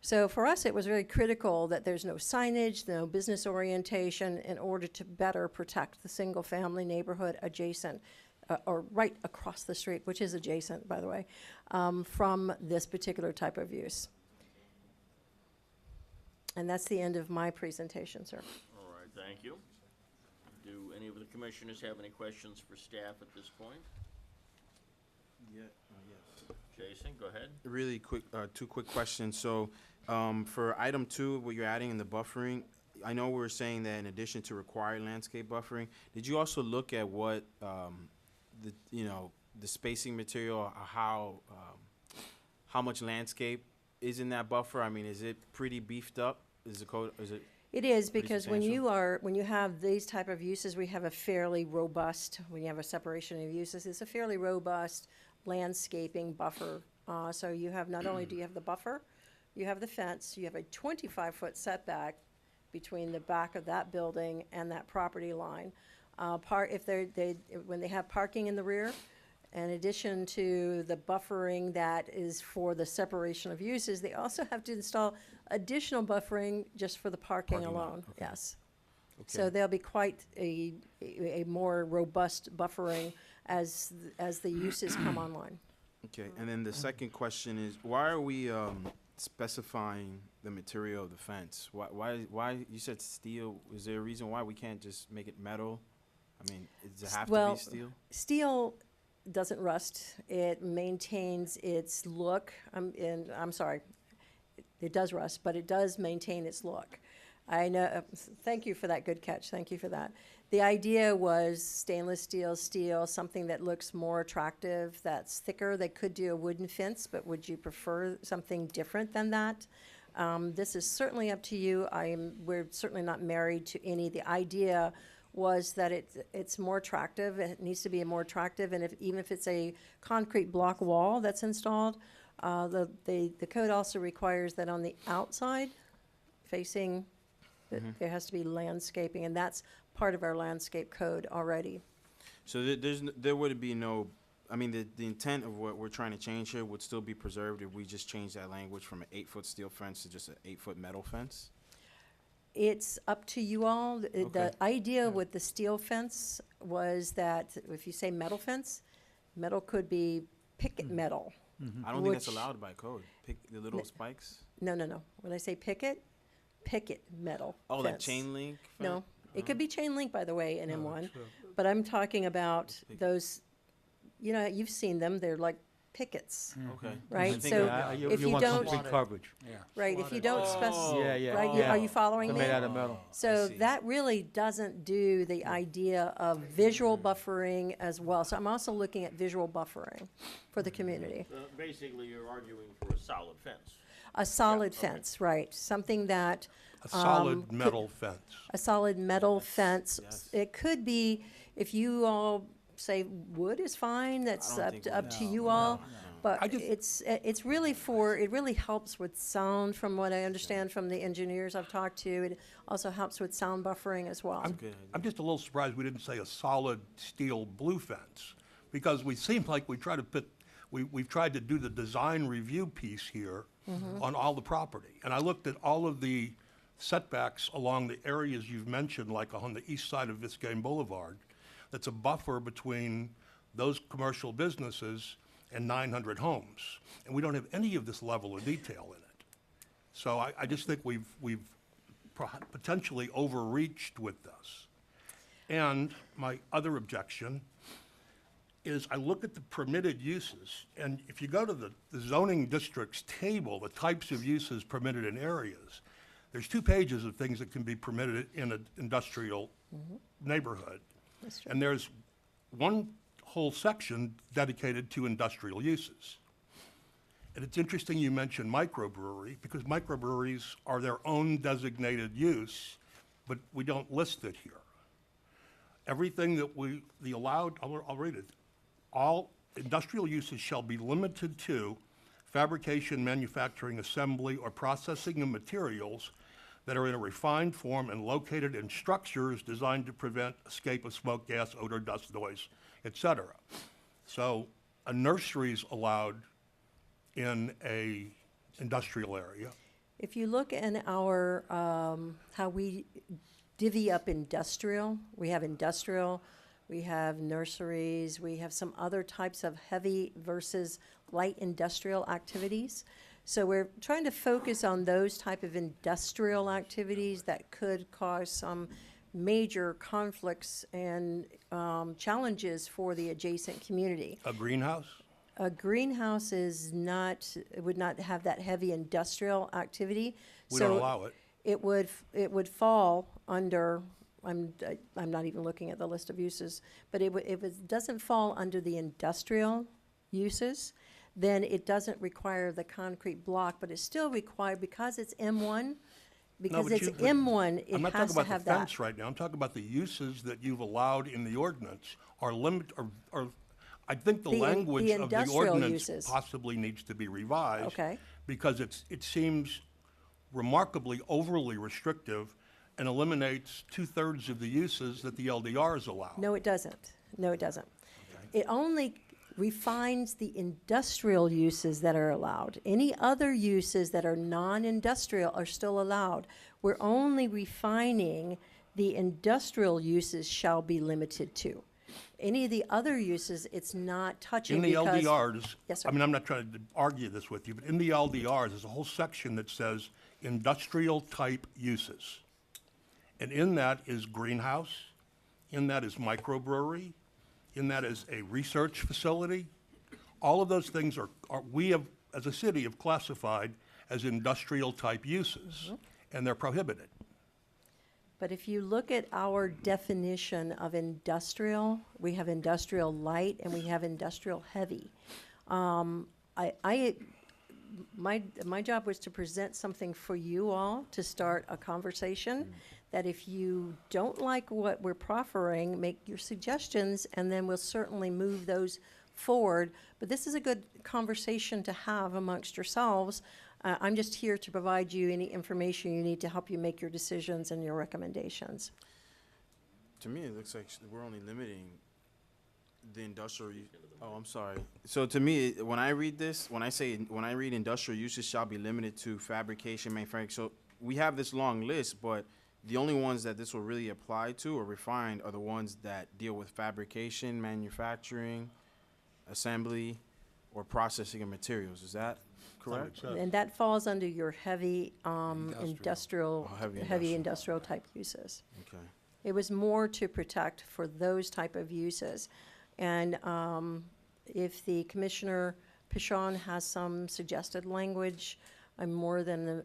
So for us, it was very critical that there's no signage, no business orientation in order to better protect the single-family neighborhood adjacent or right across the street, which is adjacent, by the way, from this particular type of use. And that's the end of my presentation, sir. All right, thank you. Do any of the commissioners have any questions for staff at this point? Yes. Jason, go ahead. Really quick, two quick questions. So, for item 2, what you're adding in the buffering, I know we were saying that in addition to required landscape buffering, did you also look at what, the spacing material, how much landscape is in that buffer? I mean, is it pretty beefed up? Is it? It is, pretty because when you have these type of uses, we have a fairly robust, when you have a separation of uses, it's a fairly robust landscaping buffer. So you have, not only do you have the buffer, you have the fence, you have a 25-foot setback between the back of that building and that property line. When they have parking in the rear, in addition to the buffering that is for the separation of uses, they also have to install additional buffering just for the parking alone. Okay. Yes. So there'll be quite a more robust buffering as the uses come online. Okay, and then the second question is, why are we specifying the material of the fence? Why you said steel? Is there a reason why we can't just make it metal? I mean, does it have to be steel? Steel doesn't rust. It maintains its look. I'm sorry, it does rust, but it does maintain its look. I know. Thank you for that good catch. Thank you for that. The idea was stainless steel, something that looks more attractive, that's thicker. They could do a wooden fence, but would you prefer something different than that? This is certainly up to you. We're certainly not married to any. The idea was that it's more attractive. It needs to be more attractive, and even if it's a concrete block wall that's installed, the code also requires that on the outside facing, there has to be landscaping, and that's part of our landscape code already. So there would be no, I mean, the intent of what we're trying to change here would still be preserved if we just change that language from an 8-foot steel fence to just an 8-foot metal fence? It's up to you all. The Okay. idea with the steel fence was that if you say metal fence, metal could be picket metal. I don't think that's Which- allowed by code. Pick the little spikes? No. When I say picket metal Oh, like fence. chain link? No, it could be chain link, by the way, in M1, it's, but I'm talking about Picket. those, you've seen them, they're like pickets, Okay. right? I think So I- if you want don't, complete coverage. Yeah. right, if you don't specify, Yeah, yeah. right, yeah. are you following They're me? made out of metal. So see. that really doesn't do the idea of visual buffering as well. So I'm also looking at visual buffering for the community. Basically, you're arguing for a solid fence. A solid fence, right, something that, A solid metal fence. a solid metal fence. yes. It could be, if you all say wood is fine, that's don't up think to, wood- up to you all. But I just- it's really it really helps with sound, from what I understand from the engineers I've talked to. It also helps with sound buffering as well. I'm, good idea. I'm just a little surprised we didn't say a solid steel blue fence, because we seem like we try to we've tried to do the design review piece here on all the property. And I looked at all of the setbacks along the areas you've mentioned, like on the east side of Biscayne Boulevard. That's a buffer between those commercial businesses and 900 homes. And we don't have any of this level of detail in it. So I just think we've potentially overreached with this. And my other objection is I look at the permitted uses, and if you go to the zoning districts table, the types of uses permitted in areas, there's 2 pages of things that can be permitted in an industrial neighborhood. That's true. And there's one whole section dedicated to industrial uses. And it's interesting you mentioned microbrewery, because microbreweries are their own designated use, but we don't list it here. Everything that I'll read it. All industrial uses shall be limited to fabrication, manufacturing, assembly, or processing of materials that are in a refined form and located in structures designed to prevent escape of smoke, gas, odor, dust, noise, etc. So a nursery is allowed in a industrial area. If you look in our, how we divvy up industrial, we have nurseries, we have some other types of heavy versus light industrial activities. So we're trying to focus on those type of industrial activities that could cause some major conflicts and challenges for the adjacent community. A greenhouse? A greenhouse is not, would not have that heavy industrial activity. We so don't allow it. It would fall under, I'm not even looking at the list of uses, but if it doesn't fall under the industrial uses, then it doesn't require the concrete block, but it's still required because it's M1. Because but it's you- M1, I'm it not has talking to about have the that. fence right now. I'm talking about the uses that you've allowed in the ordinance are I think the The language of the industrial ordinance uses. possibly needs to be revised. Okay. Because it seems remarkably overly restrictive and eliminates 2/3 of the uses that the LDRs allow. No, it doesn't. No, it doesn't. It only refines the industrial uses that are allowed. Any other uses that are non-industrial are still allowed. We're only refining the industrial uses shall be limited to. Any of the other uses, it's not touching In the because. LDRs, Yes, sir. I mean, I'm not trying to argue this with you, but in the LDRs, there's a whole section that says industrial type uses. And in that is greenhouse, in that is microbrewery, in that is a research facility. All of those things we have, as a city, have classified as industrial type uses, and they're prohibited. But if you look at our definition of industrial, we have industrial light and we have industrial heavy. My job was to present something for you all to start a conversation, that if you don't like what we're proffering, make your suggestions, and then we'll certainly move those forward. But this is a good conversation to have amongst yourselves. I'm just here to provide you any information you need to help you make your decisions and your recommendations. To me, it looks like we're only limiting the industrial. Oh, I'm sorry. So to me, when I read this, when I read industrial uses shall be limited to fabrication, manufacturing. So we have this long list, but the only ones that this will really apply to or refined are the ones that deal with fabrication, manufacturing, assembly, or processing of materials. Is that correct? And that falls under your heavy industrial, Oh, heavy heavy industrial type uses. Okay. It was more to protect for those type of uses. And if the Commissioner Pichon has some suggested language, I'm more than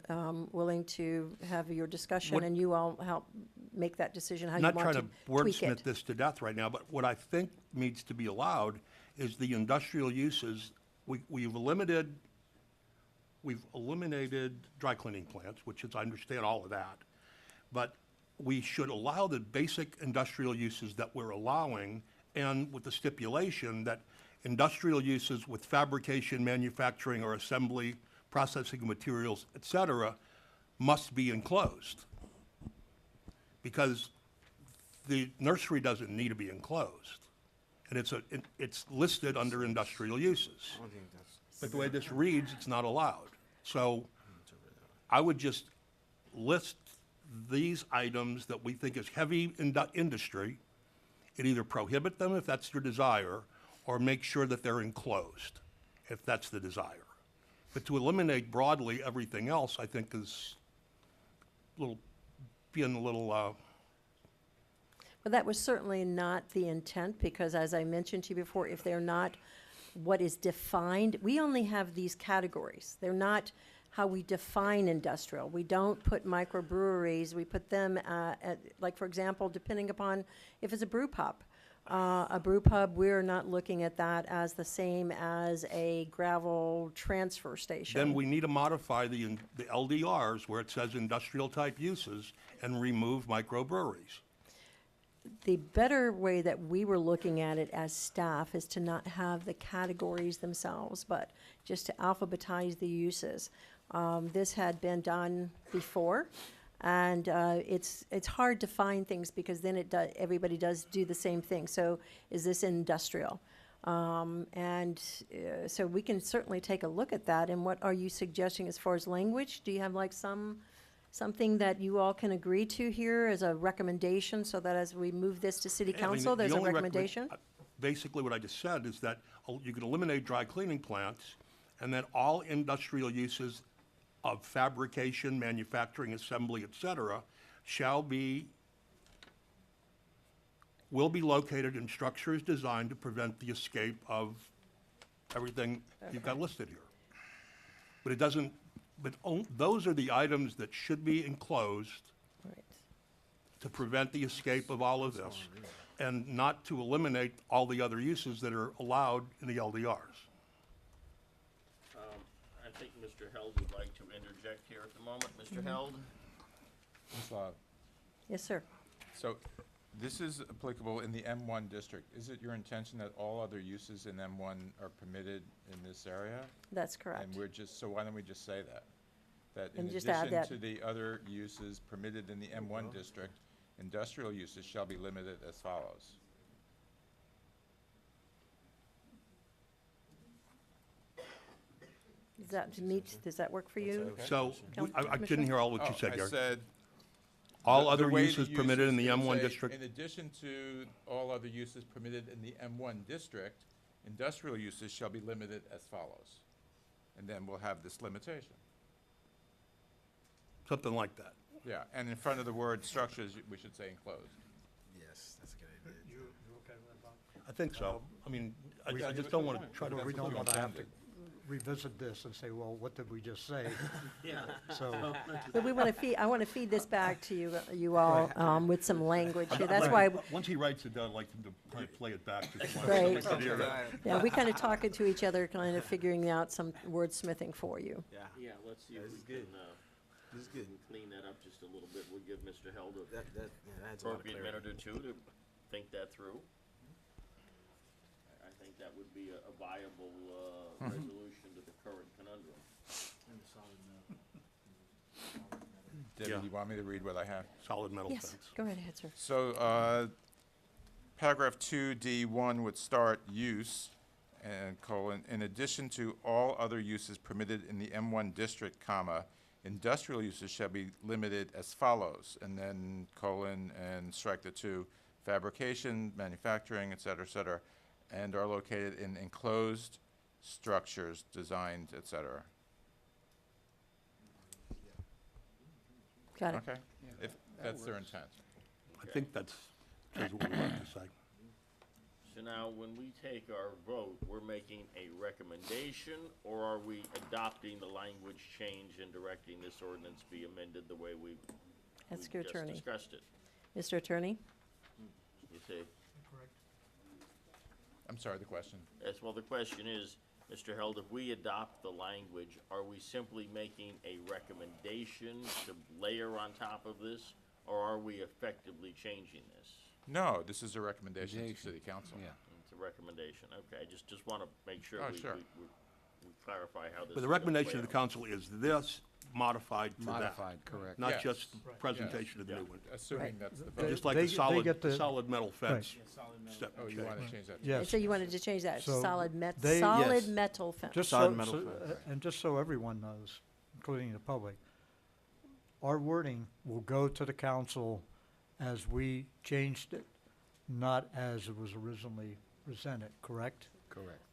willing to have your discussion What- and you all help make that decision how I'm you not want trying to to tweak wordsmith it. this to death right now, but what I think needs to be allowed is the industrial uses. We've eliminated dry cleaning plants, which is, I understand all of that. But we should allow the basic industrial uses that we're allowing, and with the stipulation that industrial uses with fabrication, manufacturing, or assembly, processing of materials, et cetera, must be enclosed. Because the nursery doesn't need to be enclosed. And it's listed under industrial uses. But the way this reads, it's not allowed. So I would just list these items that we think is heavy industry, and either prohibit them if that's your desire, or make sure that they're enclosed, if that's the desire. But to eliminate broadly everything else, I think is being a little, Well, that was certainly not the intent, because as I mentioned to you before, if they're not what is defined, we only have these categories. They're not how we define industrial. We don't put microbreweries, we put them at, like, for example, depending upon if it's a brew pub. A brew pub, we're not looking at that as the same as a gravel transfer station. then we need to modify the LDRs where it says industrial type uses and remove microbreweries. The better way that we were looking at it as staff is to not have the categories themselves, but just to alphabetize the uses. This had been done before, and it's hard to find things because then everybody does do the same thing. So is this industrial? So we can certainly take a look at that. And what are you suggesting as far as language? Do you have like something that you all can agree to here as a recommendation, so that as we move this to city I mean, council, the there's a only recommendation? Basically, what I just said is that you can eliminate dry cleaning plants, and then all industrial uses of fabrication, manufacturing, assembly, et cetera, will be located in structures designed to prevent the escape of everything you've got listed here. But it doesn't, those are the items that should be enclosed Right. to prevent the escape of all of this, and not to eliminate all the other uses that are allowed in the LDRs. I think Mr. Held would like to interject here at the moment. Mr. Held? Ms. Lau, Yes, sir. so this is applicable in the M1 district. Is it your intention that all other uses in M1 are permitted in this area? That's correct. And so why don't we just say that? That in And just add addition that. to the other uses permitted in the M1 district, industrial uses shall be limited as follows. Does that work for you? So, I didn't hear all what you said, I Gary. said. All the other way the uses permitted in the uses, it would M1 say, district? In addition to all other uses permitted in the M1 district, industrial uses shall be limited as follows. And then we'll have this limitation. Something like that. Yeah, and in front of the word structures, we should say enclosed. Yes, that's a good idea. I think so. I mean, I We- just don't want to try to. We don't want to have to intended. revisit this and say, well, what did we just say? So, But I want to feed this back to you all with some language here. That's why, Once he writes it down, I'd like him to kind of play it back. just once. Right. So we can hear it. yeah, we kind of talking to each other, kind of figuring out some wordsmithing for you. Yeah, let's see if This we is good. can, This is good. clean that up just a little bit. We'll give Mr. Held a That adds a lot of appropriate clarity. minute or two to think that through. I think that would be a viable resolution to the current conundrum. Debbie, Yeah. do you want me to read what I have? Solid metal Yes, fence. go right ahead, sir. So, paragraph 2D1 would start use, and colon, in addition to all other uses permitted in the M1 district, comma, industrial uses shall be limited as follows, and then colon, and strike the two, fabrication, manufacturing, et cetera, and are located in enclosed structures designed, et cetera. Got it. Okay? If that's their intent. I think that's what we like to say. So now, when we take our vote, we're making a recommendation, or are we adopting the language change and directing this ordinance be amended the way we Ask your just attorney. discussed it? Mr. Attorney? You see? I'm sorry, the question. Yes, well, the question is, Mr. Held, if we adopt the language, are we simply making a recommendation to layer on top of this, or are we effectively changing this? No, this is a recommendation to Recommendation. city council. Yeah. It's a recommendation, okay, just want to make sure Oh, we sure. clarify how this. But the is gonna recommendation play of the out. council is this modified to that. Modified, correct. Not Yes. just Right. presentation of the Yeah, new one. assuming that's the They- vote. Just like they- the they solid, get the- solid metal fence. Step Oh, you change. want to change that? Yes. So you wanted to change that, So solid they- solid Yes. metal fence? Just Solid so, metal so- fence. and just so everyone knows, including the public, our wording will go to the council as we changed it, not as it was originally presented, correct? Correct.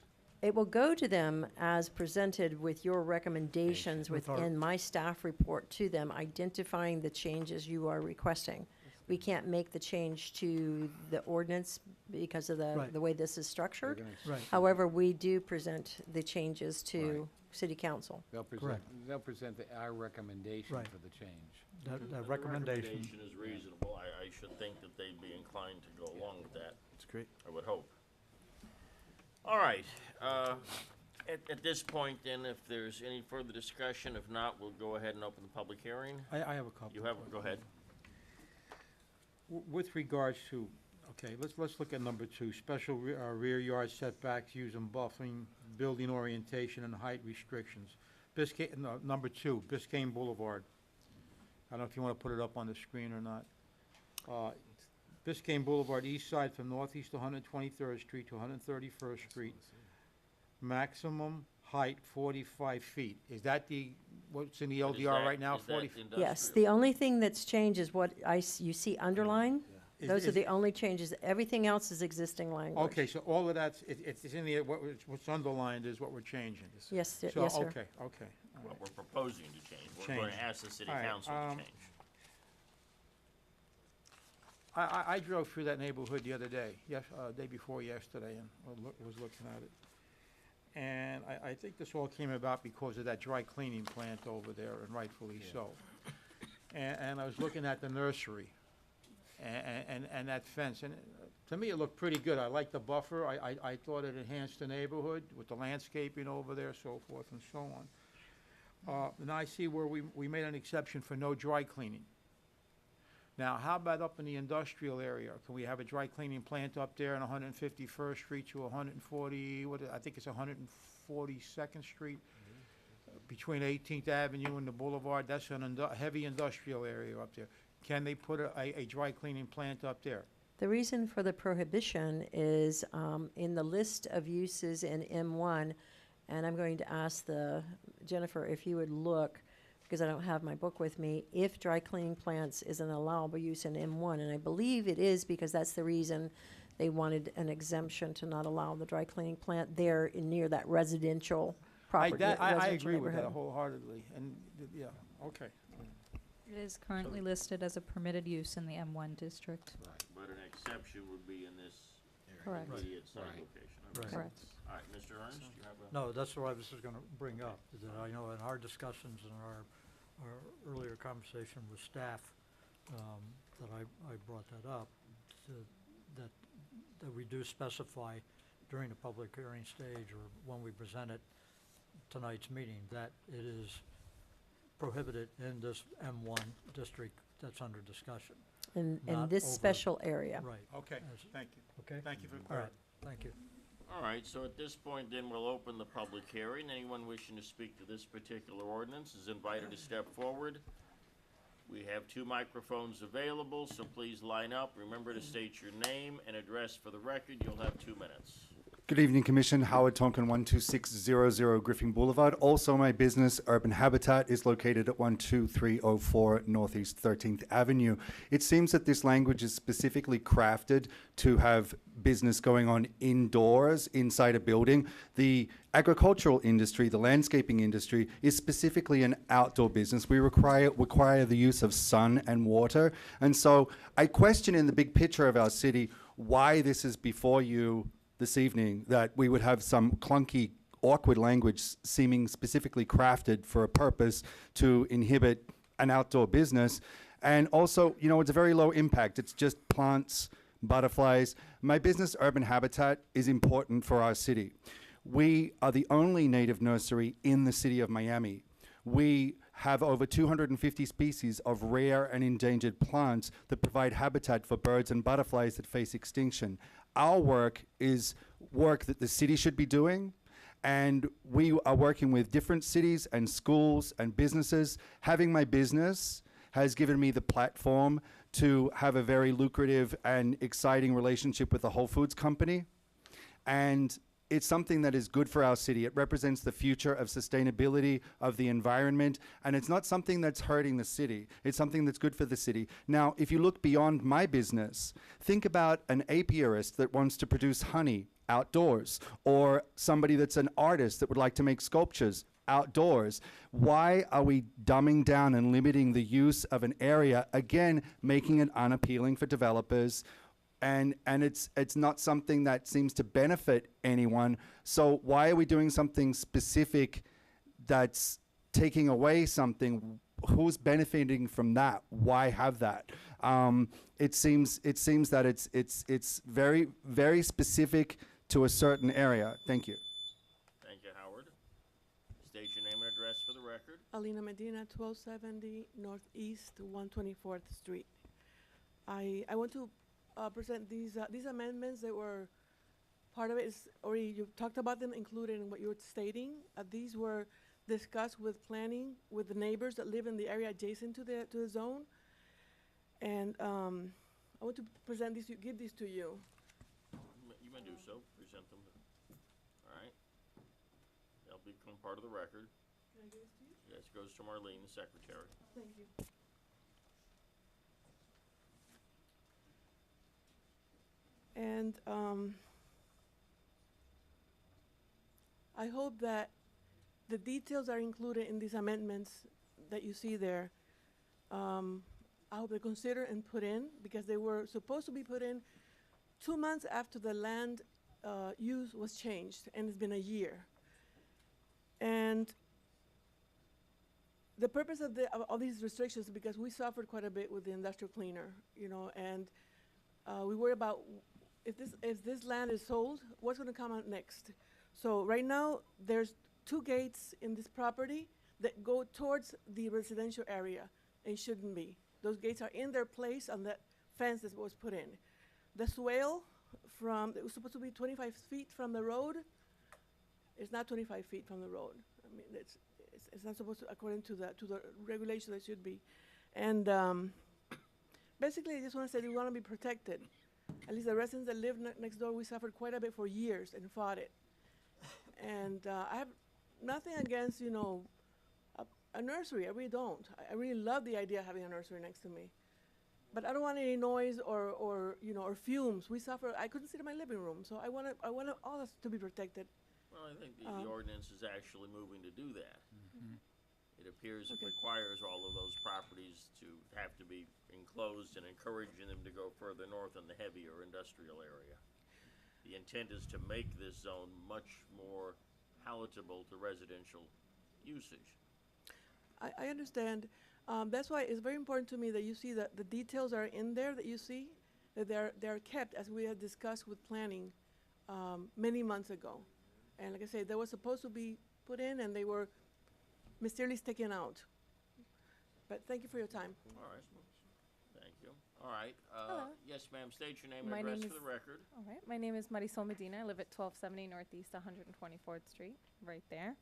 It will go to them as presented with your recommendations With our- within my staff report to them, identifying the changes you are requesting. We can't make the change to the ordinance because of Right. the way this is structured. Right. However, we do present the changes to city council. They'll present, Correct. they'll present our recommendation Right. for the change. That The recommendation, recommendation is reasonable. I should think that they'd be inclined to go along with that. That's great. I would hope. All right, at this point then, if there's any further discussion, if not, we'll go ahead and open the public hearing. I have a couple. You have, go ahead. With regards to, okay, let's look at number 2, special rear yard setbacks using buffering, building orientation, and height restrictions. Biscayne, no, number 2, Biscayne Boulevard. I don't know if you want to put it up on the screen or not. Biscayne Boulevard, east side from northeast 123rd Street to 131st Street. Maximum height 45 feet. Is that what's in the Is LDR that- right now, is that 40? Yes, industrial? the only thing that's changed is what you see underlined. Those are the only changes. Everything else is existing language. Okay, so all of that's, it's in the, what's underlined is what we're changing. Yes, So, yes, sir. okay, all What right. we're proposing to change. We're going to Change. ask the city All right, council to change. I drove through that neighborhood the other day, day before yesterday, and was looking at it. And I think this all came about because of that dry cleaning plant over there, and rightfully so. And I was looking at the nursery and that fence, and to me, it looked pretty good. I liked the buffer. I thought it enhanced the neighborhood with the landscaping over there, so forth and so on. Now I see where we made an exception for no dry cleaning. Now, how about up in the industrial area? Can we have a dry cleaning plant up there on 151st Street to 140, I think it's 142nd Street? Between 18th Avenue and the Boulevard, that's an heavy industrial area up there. Can they put a dry cleaning plant up there? The reason for the prohibition is in the list of uses in M1, and I'm going to ask Jennifer if you would look, because I don't have my book with me, if dry cleaning plants is an allowable use in M1, and I believe it is because that's the reason they wanted an exemption to not allow the dry cleaning plant there near that residential property. I residential agree with that neighborhood. wholeheartedly, and, yeah, okay. It is currently listed as a permitted use in the M1 district. But an exception would be in this Correct. immediate site Right. location. Right. Correct. All right, Mr. Ernst, you have a? no, that's what I was just gonna bring up, is that I know in our discussions and our earlier conversation with staff, that I brought that up, that we do specify during the public hearing stage or when we present it tonight's meeting, that it is prohibited in this M1 district that's under discussion. In not this over- special area. Right, Okay, Yes. thank you. okay? Thank you for All right, clarifying. thank you. All right, so at this point then, we'll open the public hearing. Anyone wishing to speak to this particular ordinance is invited to step forward. We have 2 microphones available, so please line up. Remember to state your name and address for the record. You'll have 2 minutes. Good evening, Commission. Howard Tonkin, 12600 Griffin Boulevard. Also, my business, Urban Habitat, is located at 12304 Northeast 13th Avenue. It seems that this language is specifically crafted to have business going on indoors, inside a building. The agricultural industry, the landscaping industry, is specifically an outdoor business. We require the use of sun and water. And so I question in the big picture of our city why this is before you this evening, that we would have some clunky, awkward language seeming specifically crafted for a purpose to inhibit an outdoor business. And also, you know, it's a very low impact. It's just plants, butterflies. My business, Urban Habitat, is important for our city. We are the only native nursery in the city of Miami. We have over 250 species of rare and endangered plants that provide habitat for birds and butterflies that face extinction. Our work is work that the city should be doing, And we are working with different cities and schools and businesses. Having my business has given me the platform to have a very lucrative and exciting relationship with the Whole Foods company. And it's something that is good for our city. It represents the future of sustainability of the environment, and it's not something that's hurting the city. It's something that's good for the city. Now, if you look beyond my business, think about an apiarist that wants to produce honey outdoors, or somebody that's an artist that would like to make sculptures outdoors. Why are we dumbing down and limiting the use of an area, again, making it unappealing for developers? And it's not something that seems to benefit anyone. So why are we doing something specific that's taking away something? Who's benefiting from that? Why have that? It seems that it's very, very specific to a certain area. Thank you. Thank you, Howard. State your name and address for the record. Alina Medina, 1270 Northeast 124th Street. I want to present these amendments that were part of it. Is already you talked about them, included in what you were stating. These were discussed with planning, with the neighbors that live in the area adjacent to the zone. And I want to present these, give these to you. You may do so. Present them. All right. They'll become part of the record. Can I give this to you? Yes, goes to Marlene, the secretary. Thank you. And I hope that the details are included in these amendments that you see there. I hope they're considered and put in, because they were supposed to be put in 2 months after the land use was changed, and it's been a year. And the purpose of these restrictions is because we suffered quite a bit with the industrial cleaner, you know, and we worry about if this land is sold, what's going to come out next? So right now, there's 2 gates in this property that go towards the residential area, and shouldn't be. Those gates are in their place on that fence that was put in. The swale it was supposed to be 25 feet from the road. It's not 25 feet from the road. I mean, it's not supposed to, according to the regulation, that should be. And basically, I just want to say we want to be protected. At least the residents that live next door, we suffered quite a bit for years and fought it. And I have nothing against, you know, a nursery. I really don't. I really love the idea of having a nursery next to me. But I don't want any noise or you know, or fumes. We suffer. I couldn't sit in my living room, so I want all us to be protected. Well, I think the ordinance is actually moving to do that. It appears it Okay. requires all of those properties to have to be enclosed and encouraging them to go further north in the heavier industrial area. The intent is to make this zone much more palatable to residential usage. I understand. That's why it's very important to me that you see that the details are in there, that you see, that they're kept as we had discussed with planning many months ago. And like I say, they were supposed to be put in, and they were mysteriously taken out. But thank you for your time. All right. Thank you. All right. Hello. Yes, ma'am. State your name My and address name for is- the record. All right, my name is Marisol Medina. I live at 1270 Northeast 124th Street, right there.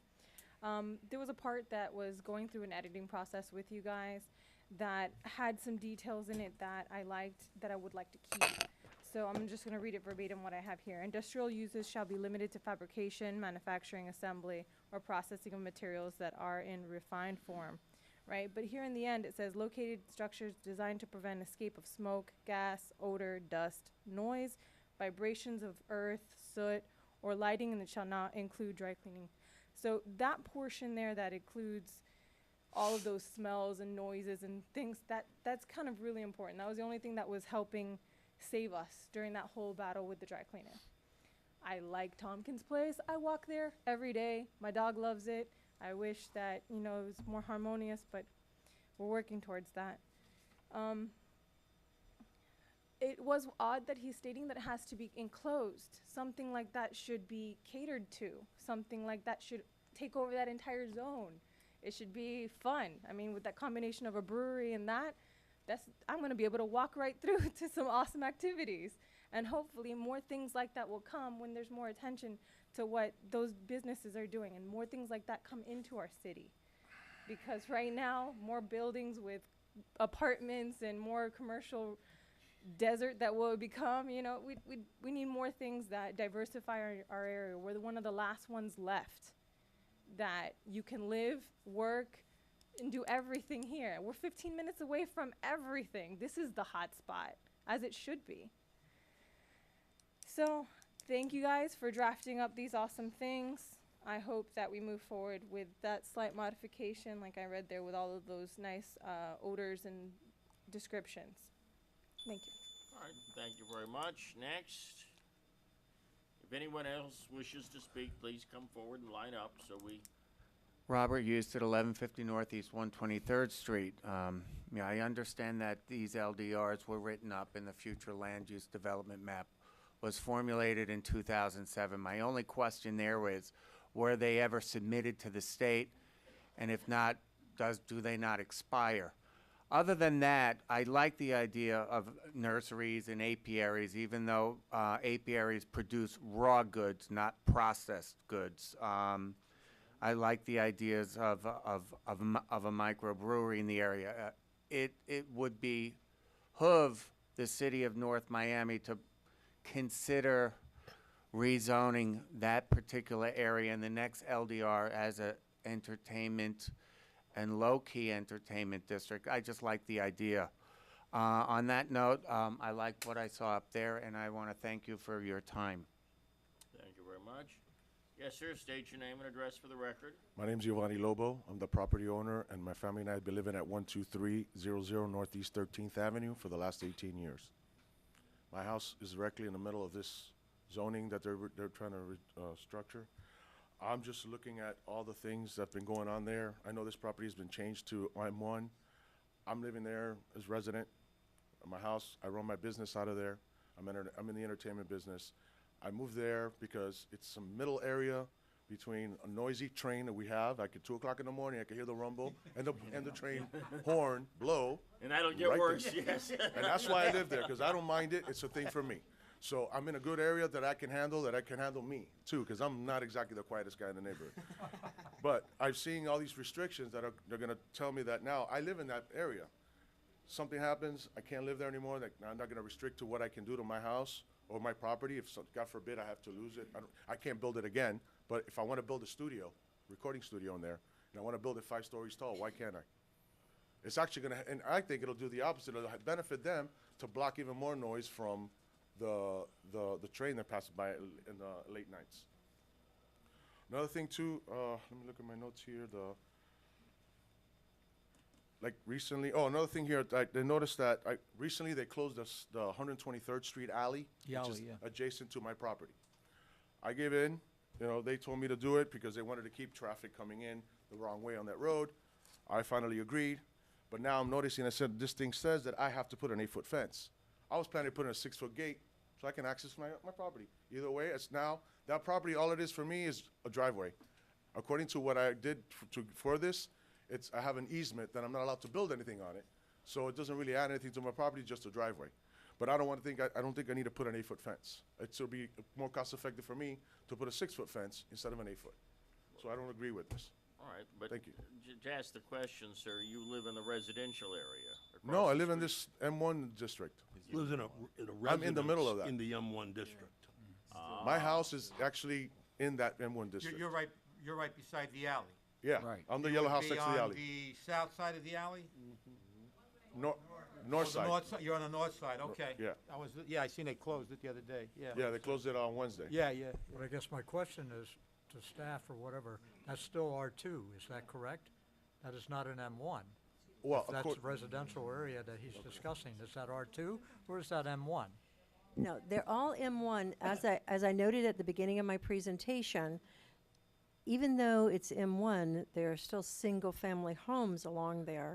There was a part that was going through an editing process with you guys that had some details in it that I liked, that I would like to keep. So I'm just going to read it verbatim what I have here. Industrial uses shall be limited to fabrication, manufacturing, assembly, or processing of materials that are in refined form, right? But here in the end, it says located structures designed to prevent escape of smoke, gas, odor, dust, noise, vibrations of earth, soot, or lighting, and it shall not include dry cleaning. So that portion there that includes all of those smells and noises and things, that's kind of really important. That was the only thing that was helping save us during that whole battle with the dry cleaner. I like Tompkins Place. I walk there every day. My dog loves it. I wish that, you know, it was more harmonious, but we're working towards that. It was odd that he's stating that it has to be enclosed. Something like that should be catered to. Something like that should take over that entire zone. It should be fun. I mean, with that combination of a brewery and I'm going to be able to walk right through to some awesome activities. And hopefully more things like that will come when there's more attention to what those businesses are doing, and more things like that come into our city. Because right now, more buildings with apartments and more commercial desert that will become, you know, we need more things that diversify our area. We're one of the last ones left that you can live, work, and do everything here. We're 15 minutes away from everything. This is the hot spot, as it should be. So, thank you guys for drafting up these awesome things. I hope that we move forward with that slight modification, like I read there, with all of those nice odors and descriptions. Thank you. All right, thank you very much. Next. If anyone else wishes to speak, please come forward and line up so we... Robert Used at 1150 Northeast 123rd Street. Yeah, I understand that these LDRs were written up and the future land use development map was formulated in 2007. My only question there was, were they ever submitted to the state? And if not, do they not expire? Other than that, I like the idea of nurseries and apiaries, even though apiaries produce raw goods, not processed goods. I like the ideas of a microbrewery in the area. It would behoove the city of North Miami to consider rezoning that particular area in the next LDR as a entertainment and low-key entertainment district. I just like the idea. On that note, I liked what I saw up there, and I want to thank you for your time. Thank you very much. Yes, sir, state your name and address for the record. My name's Giovanni Lobo. I'm the property owner, and my family and I have been living at 12300 Northeast 13th Avenue for the last 18 years. My house is directly in the middle of this zoning that they're trying to structure. I'm just looking at all the things that have been going on there. I know this property has been changed to M1. I'm living there as resident. My house, I run my business out of there. I'm in the entertainment business. I moved there because it's some middle area between a noisy train that we have. Like at 2 o'clock in the morning, I can hear the rumble and the train horn blow. And that'll get right worse, there. yes. And that's why I live there, because I don't mind it. It's a thing for me. So I'm in a good area that I can handle me too, because I'm not exactly the quietest guy in the neighborhood. But I've seen all these restrictions that they're going to tell me that now I live in that area. Something happens, I can't live there anymore. Like, I'm not going to restrict to what I can do to my house or my property. If, God forbid, I have to lose it, I can't build it again. But if I want to build a studio, recording studio in there, and I want to build it 5 stories tall, why can't I? It's actually going to, and I think it'll do the opposite. It'll benefit them to block even more noise from the train that passes by in the late nights. Another thing too, let me look at my notes here. Another thing here, I noticed that recently they closed the 123rd Street alley, The which alley, is yeah. adjacent to my property. I gave in, they told me to do it because they wanted to keep traffic coming in the wrong way on that road. I finally agreed, but now I'm noticing, this thing says that I have to put an 8-foot fence. I was planning to put in a 6-foot gate so I can access my property. Either way, it's now, that property, all it is for me is a driveway. According to what I did for this, I have an easement that I'm not allowed to build anything on it. So it doesn't really add anything to my property, just a driveway. But I don't think I need to put an 8-foot fence. It'll be more cost effective for me to put a 6-foot fence instead of an 8-foot. So I don't agree with this. All right, but Thank you. To ask the question, sir, you live in the residential area? across No, I the live in street? this M1 district. Lives in a I'm in the middle of residence that. in the M1 district. My house is actually in that M1 district. You're right beside the alley. Yeah, Right. I'm the You yellow would house be next to the on alley. the south side of the alley? North Oh, the side. north side, you're on the north side, okay. Yeah. I seen they closed it the other day, yeah. Yeah, they closed it on Wednesday. Yeah. But I guess my question is to staff or whatever, that's still R2, is that correct? That is not an M1. Well, If that's residential area that he's discussing, is that R2 or is that M1? No, they're all M1. As I noted at the beginning of my presentation, even though it's M1, there are still single-family homes along there,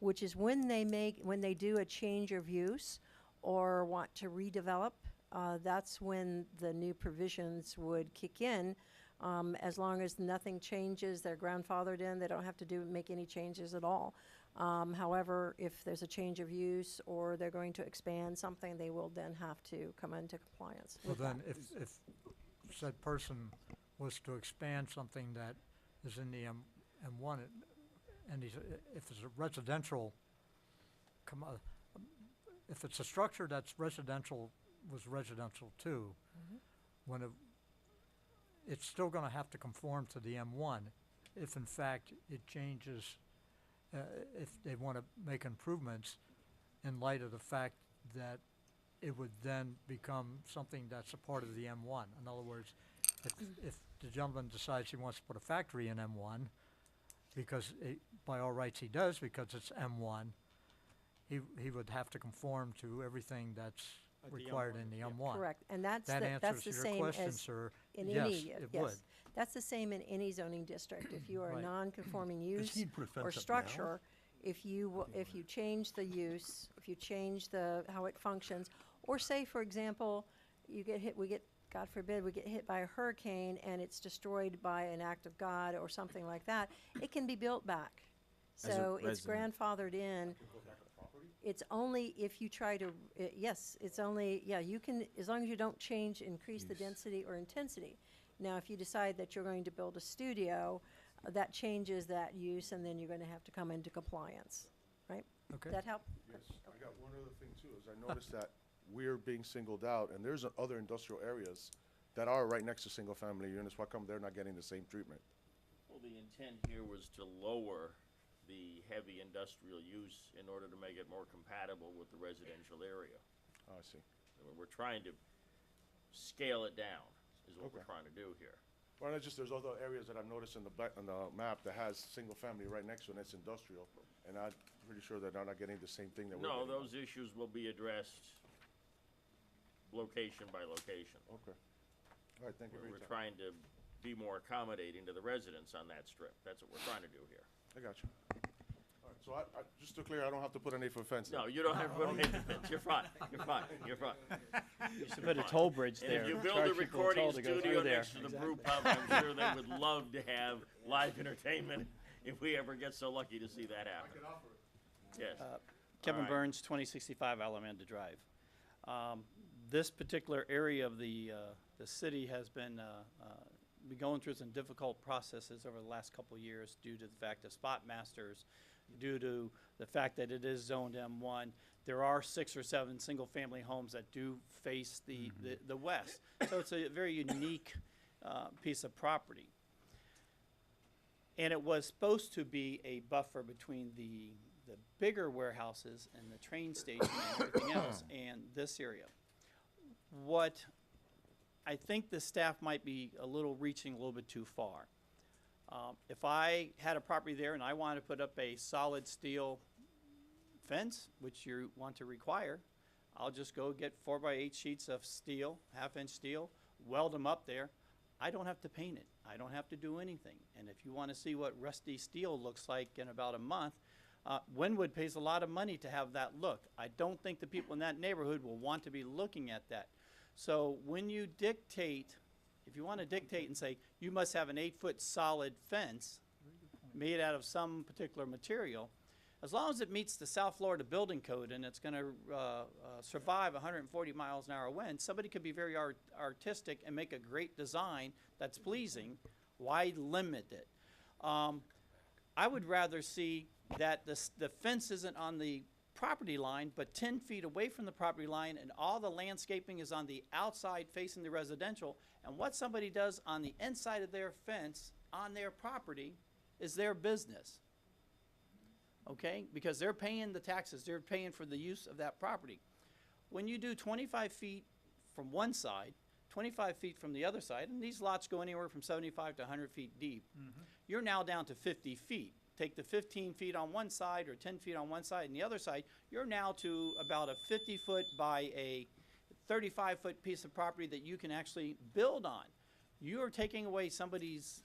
which is when they do a change of use or want to redevelop, that's when the new provisions would kick in. As long as nothing changes, they're grandfathered in, they don't have to make any changes at all. However, if there's a change of use or they're going to expand something, they will then have to come into compliance Well with that. then, if said person was to expand something that is in the M1, and if it's a residential, if it's a structure that's residential, was residential too, when it's still gonna have to conform to the M1 if in fact it changes, if they wanna make improvements in light of the fact that it would then become something that's a part of the M1. In other words, if the gentleman decides he wants to put a factory in M1, because by all rights he does, because it's M1, he would have to conform to everything that's required in the M1. Correct, and that's That the answers same your question, as sir. in Yes, any, it would. yes. That's the same in any zoning district. If you are a Right. non-conforming use he put a fence or up now? structure, if you change the use, if you change how it functions, or say, for example, God forbid, we get hit by a hurricane and it's destroyed by an act of God or something like that, it can be built back. As a So it's resident. grandfathered in. It's only if you try to, yes, it's only, yeah, you can, as long as you don't increase the density or intensity. Now, if you decide that you're going to build a studio, that changes that use, and then you're gonna have to come into compliance, right? Okay. That help? Yes, I got one other thing too, is I noticed that we're being singled out, and there's other industrial areas that are right next to single-family units. How come they're not getting the same treatment? Well, the intent here was to lower the heavy industrial use in order to make it more compatible with the residential area. Oh, I see. We're trying to scale it down, is what we're Okay. trying to do here. Well, it's just, there's other areas that I've noticed on the map that has single-family right next to it, and it's industrial, and I'm pretty sure that they're not getting the same thing that we're No, getting. those issues will be addressed location by location. Okay. All right, thank you for your We're time. trying to be more accommodating to the residents on that strip. That's what we're trying to do here. I got you. All right, so just to clear, I don't have to put an 8-foot fence in? No, you don't have to put them in the fence. You're fine. You're fine. You're fine. You should put a toll bridge And there. if you build charge a people a recording toll to go studio through there. next to the brew pub, I'm sure they would love to have live entertainment if we ever get so lucky to see that happen. Yes. Kevin right. Burns, 2065 Alameda Drive. This particular area of the city has been going through some difficult processes over the last couple of years due to the fact of spot masters, due to the fact that it is zoned M1. There are 6 or 7 single-family homes that do face the west. So it's a very unique piece of property. And it was supposed to be a buffer between the bigger warehouses and the train station and everything else and this area. What I think the staff might be a little reaching a little bit too far. If I had a property there and I wanted to put up a solid steel fence, which you want to require, I'll just go get 4x8 sheets of steel, half-inch steel, weld them up there. I don't have to paint it. I don't have to do anything. And if you want to see what rusty steel looks like in about a month, Wynwood pays a lot of money to have that look. I don't think the people in that neighborhood will want to be looking at that. So when you dictate, if you want to dictate and say, you must have an 8-foot solid fence made out of some particular material, as long as it meets the South Florida building code and it's going to survive 140 miles an hour wind, somebody could be very artistic and make a great design that's pleasing. Why limit it? I would rather see that the fence isn't on the property line, but 10 feet away from the property line, and all the landscaping is on the outside facing the residential, and what somebody does on the inside of their fence on their property is their business. Okay? Because they're paying the taxes, they're paying for the use of that property. When you do 25 feet from one side, 25 feet from the other side, and these lots go anywhere from 75 to 100 feet deep, you're now down to 50 feet. Take the 15 feet on one side or 10 feet on one side and the other side, you're now to about a 50-foot by a 35-foot piece of property that you can actually build on. You are taking away somebody's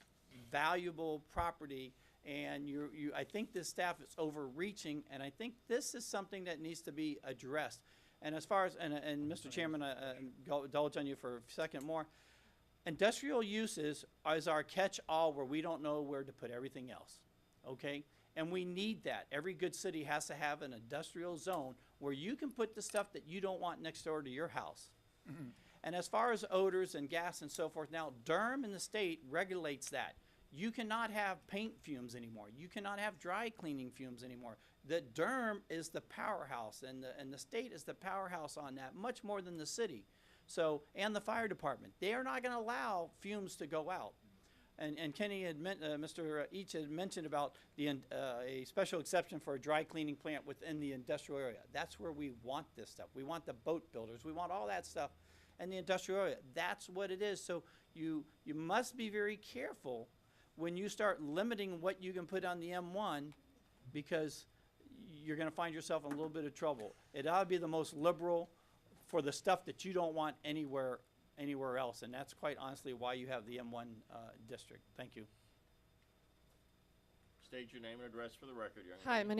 valuable property, and I think this staff is overreaching, and I think this is something that needs to be addressed. And as far as, and Mr. Chairman, I'll indulge on you for a second more, industrial uses is our catch-all where we don't know where to put everything else. Okay? And we need that. Every good city has to have an industrial zone where you can put the stuff that you don't want next door to your house. And as far as odors and gas and so forth, now Durham and the state regulates that. You cannot have paint fumes anymore. You cannot have dry cleaning fumes anymore. The Durham is the powerhouse, and the state is the powerhouse on that, much more than the city. So, and the fire department. They are not going to allow fumes to go out. And Kenny had Mr. Each had mentioned about a special exception for a dry cleaning plant within the industrial area. That's where we want this stuff. We want the boat builders. We want all that stuff in the industrial area. That's what it is. So you must be very careful when you start limiting what you can put on the M1, because you're going to find yourself in a little bit of trouble. It ought to be the most liberal for the stuff that you don't want anywhere else, and that's quite honestly why you have the M1 district. Thank you. State your name and address for the record, young Hi, lady. my name